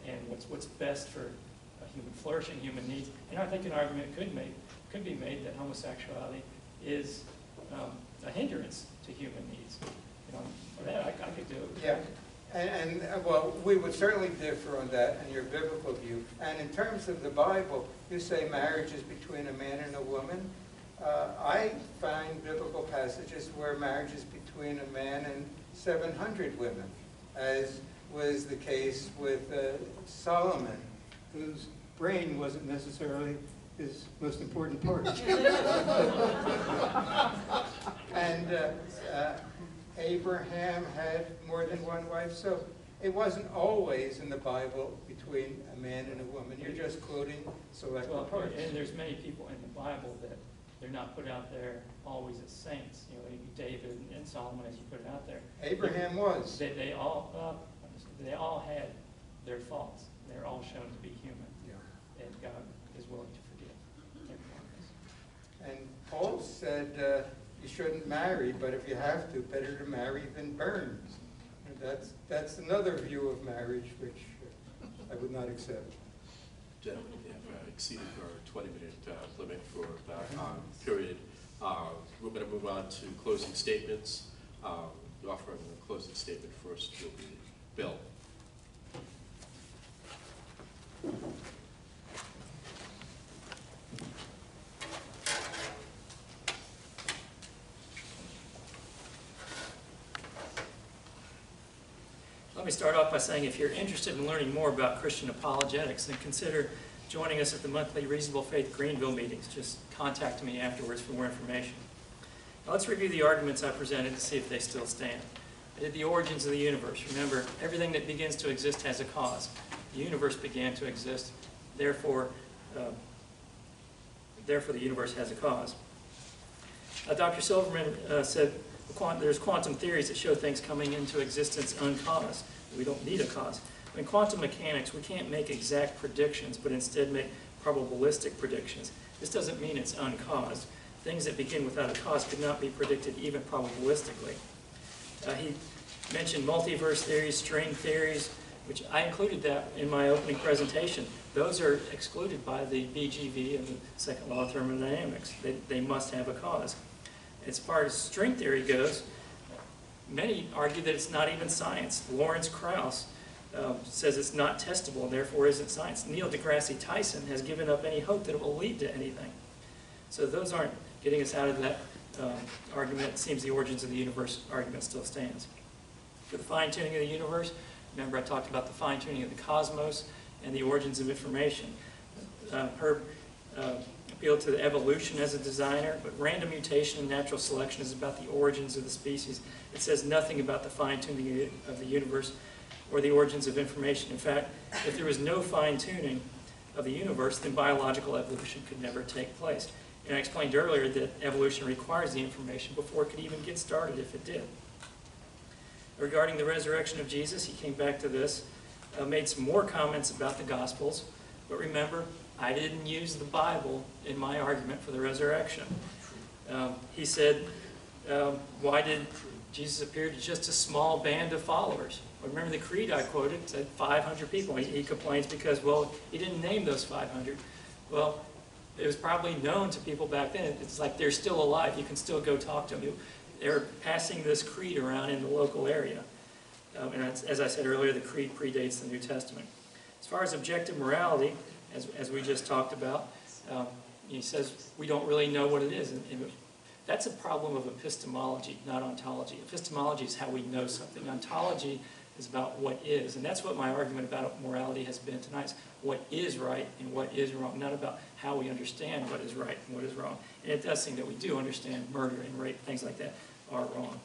and what's best for a human flourishing human needs. And I think an argument could be made that homosexuality is a hindrance to human needs. You know, that I could do it. Yeah. And well, we would certainly differ on that and your biblical view. And in terms of the Bible, you say marriage is between a man and a woman. I find biblical passages where marriage is between a man and 700 women, as was the case with Solomon, whose brain wasn't necessarily his most important part. And Abraham had more than one wife, so it wasn't always in the Bible between a man and a woman. You're just quoting selected parts. And there's many people in the Bible that they're not put out there always as saints. You know, maybe David and Solomon, as you put it out there. Abraham was. They all had their faults. They're all shown to be human. Yeah. And God is willing to forgive everyone. And Paul said you shouldn't marry, but if you have to, better to marry than burn. And that's another view of marriage which I would not accept. Gentlemen, we have exceeded our 20-minute limit for that period. We're going to move on to closing statements. Offering the closing statement first will be Bill. Let me start off by saying if you're interested in learning more about Christian apologetics, then consider joining us at the monthly Reasonable Faith Greenville meetings. Just contact me afterwards for more information. Now let's review the arguments I presented to see if they still stand. I did the origins of the universe. Remember, everything that begins to exist has a cause. The universe began to exist, therefore the universe has a cause. Dr. Silverman said there's quantum theories that show things coming into existence uncaused. We don't need a cause. In quantum mechanics, we can't make exact predictions, but instead make probabilistic predictions. This doesn't mean it's uncaused. Things that begin without a cause could not be predicted even probabilistically. He mentioned multiverse theories, string theories, which I included that in my opening presentation. Those are excluded by the BGV and the second law of thermodynamics. They must have a cause. As far as string theory goes, many argue that it's not even science. Lawrence Krauss says it's not testable and therefore isn't science. Neil deGrasse Tyson has given up any hope that it will lead to anything. So those aren't getting us out of that argument. It seems the origins of the universe argument still stands. For the fine-tuning of the universe, remember I talked about the fine-tuning of the cosmos and the origins of information. Herb appealed to the evolution as a designer, but random mutation and natural selection is about the origins of the species. It says nothing about the fine-tuning of the universe or the origins of information. In fact, if there was no fine-tuning of the universe, then biological evolution could never take place. And I explained earlier that evolution requires the information before it could even get started if it did. Regarding the resurrection of Jesus, he came back to this, made some more comments about the Gospels, but remember, I didn't use the Bible in my argument for the resurrection. He said, why did Jesus appear to just a small band of followers? Well, remember the creed I quoted said 500 people. He complains because, well, he didn't name those 500. Well, it was probably known to people back then. It's like they're still alive. You can still go talk to them. They're passing this creed around in the local area. And as I said earlier, the creed predates the New Testament. As far as objective morality, as we just talked about, he says we don't really know what it is. And that's a problem of epistemology, not ontology. Epistemology is how we know something. Ontology is about what is. And that's what my argument about morality has been tonight. What is right and what is wrong, not about how we understand what is right and what is wrong. And it does seem that we do understand murder and rape, things like that, are wrong.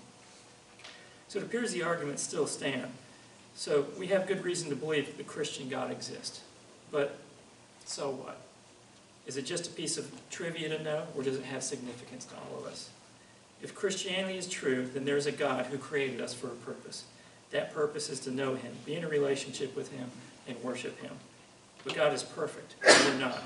So it appears the arguments still stand. So we have good reason to believe that the Christian God exists. But so what? Is it just a piece of trivia to know, or does it have significance to all of us? If Christianity is true, then there is a God who created us for a purpose. That purpose is to know him, be in a relationship with him, and worship him. But God is perfect, and we're not.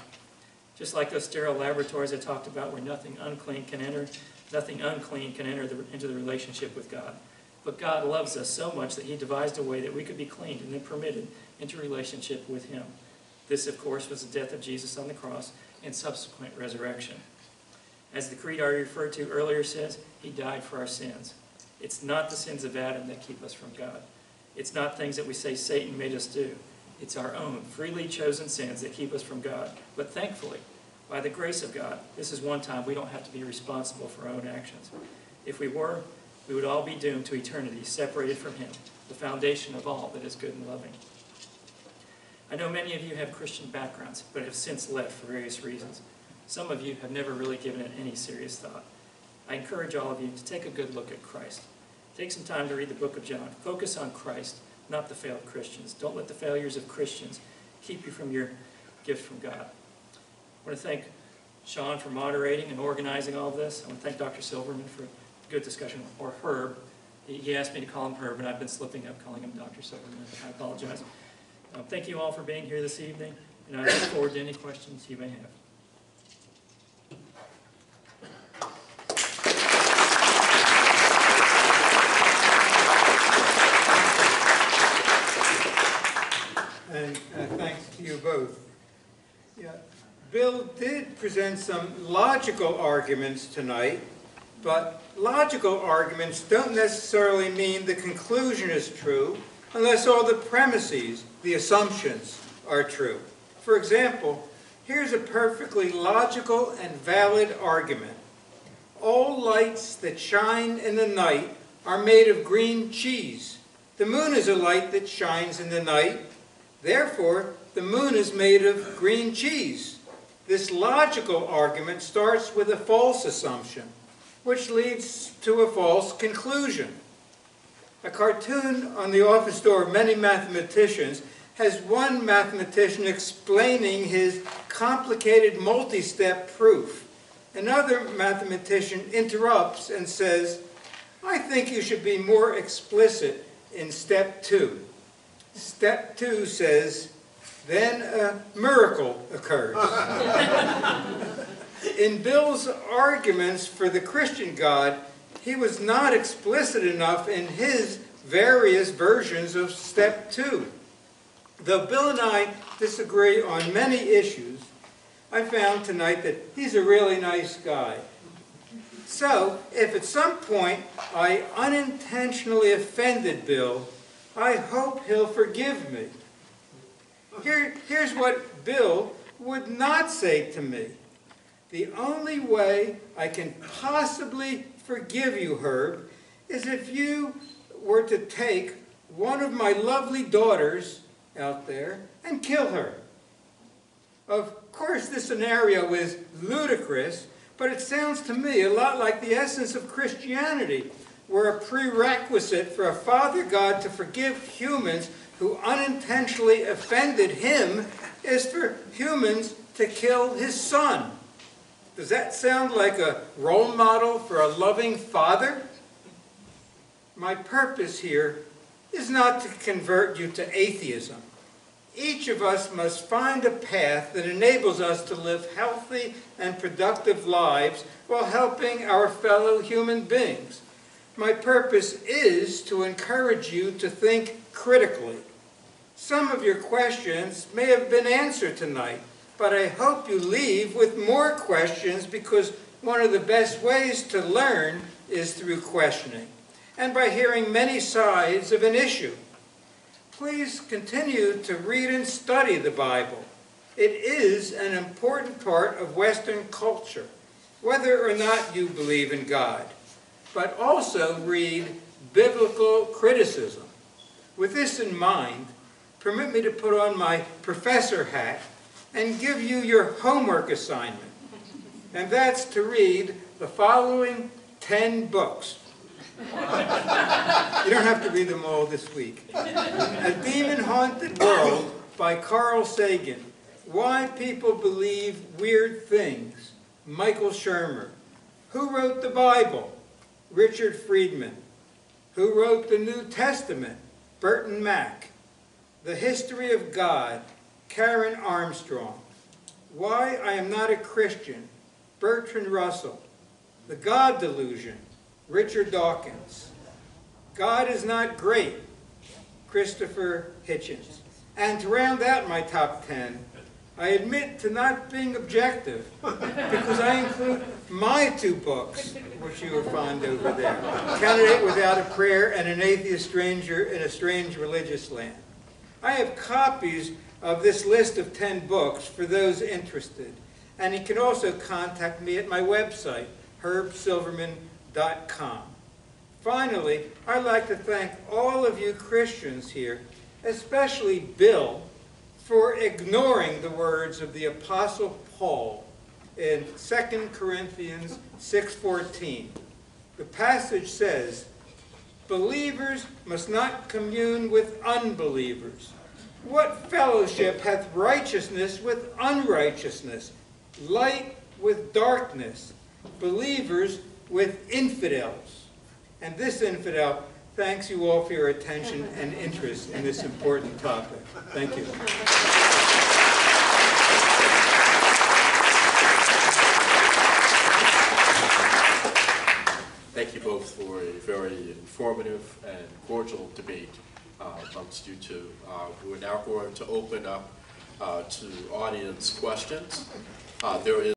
Just like those sterile laboratories I talked about where nothing unclean can enter into the relationship with God. But God loves us so much that he devised a way that we could be cleaned and then permitted into relationship with him. This, of course, was the death of Jesus on the cross and subsequent resurrection. As the creed I referred to earlier says, he died for our sins. It's not the sins of Adam that keep us from God. It's not things that we say Satan made us do. It's our own freely chosen sins that keep us from God. But thankfully, by the grace of God, this is one time we don't have to be responsible for our own actions. If we were, we would all be doomed to eternity, separated from him, the foundation of all that is good and loving. I know many of you have Christian backgrounds, but have since left for various reasons. Some of you have never really given it any serious thought. I encourage all of you to take a good look at Christ. Take some time to read the book of John. Focus on Christ, not the failed Christians. Don't let the failures of Christians keep you from your gift from God. I want to thank Sean for moderating and organizing all of this. I want to thank Dr. Silverman for a good discussion, or Herb. He asked me to call him Herb, and I've been slipping up calling him Dr. Silverman. I apologize. Thank you all for being here this evening, and I look forward to any questions you may have. And thanks to you both. Yeah. Bill did present some logical arguments tonight, but logical arguments don't necessarily mean the conclusion is true unless all the premises, the assumptions, are true. For example, here's a perfectly logical and valid argument. All lights that shine in the night are made of green cheese. The moon is a light that shines in the night. Therefore, the moon is made of green cheese. This logical argument starts with a false assumption, which leads to a false conclusion. A cartoon on the office door of many mathematicians has one mathematician explaining his complicated multi-step proof. Another mathematician interrupts and says, "I think you should be more explicit in step 2. Step 2 says, "Then a miracle occurs." In Bill's arguments for the Christian God, he was not explicit enough in his various versions of step 2. Though Bill and I disagree on many issues, I found tonight that he's a really nice guy. So, if at some point I unintentionally offended Bill, I hope he'll forgive me. Here's what Bill would not say to me. "The only way I can possibly forgive you, Herb, is if you were to take one of my lovely daughters out there and kill her." Of course, this scenario is ludicrous, but it sounds to me a lot like the essence of Christianity, where a prerequisite for a Father God to forgive humans who unintentionally offended him is for humans to kill his son. Does that sound like a role model for a loving father? My purpose here is not to convert you to atheism. Each of us must find a path that enables us to live healthy and productive lives while helping our fellow human beings. My purpose is to encourage you to think critically. Some of your questions may have been answered tonight, but I hope you leave with more questions, because one of the best ways to learn is through questioning and by hearing many sides of an issue. Please continue to read and study the Bible. It is an important part of Western culture, whether or not you believe in God. But also read biblical criticism. With this in mind, permit me to put on my professor hat and give you your homework assignment. And that's to read the following 10 books. You don't have to read them all this week. A Demon-Haunted World by Carl Sagan. Why People Believe Weird Things. Michael Shermer. Who Wrote the Bible? Richard Friedman. Who Wrote the New Testament? Burton Mack. The History of God. Karen Armstrong. Why I Am Not a Christian. Bertrand Russell. The God Delusion. Richard Dawkins. God Is Not Great. Christopher Hitchens. And to round out my top 10, I admit to not being objective because I include my 2 books, which you are fond over there, Candidate Without a Prayer and An Atheist Stranger in a Strange Religious Land. I have copies of this list of 10 books for those interested, and you can also contact me at my website, herbsilverman.com. Finally, I'd like to thank all of you Christians here, especially Bill, for ignoring the words of the Apostle Paul in 2 Corinthians 6:14. The passage says, "Believers must not commune with unbelievers. What fellowship hath righteousness with unrighteousness? Light with darkness? Believers with infidels?" And this infidel thanks you all for your attention and interest in this important topic. Thank you. Thank you both for a very informative and cordial debate amongst you two. We're now going to open up to audience questions. There is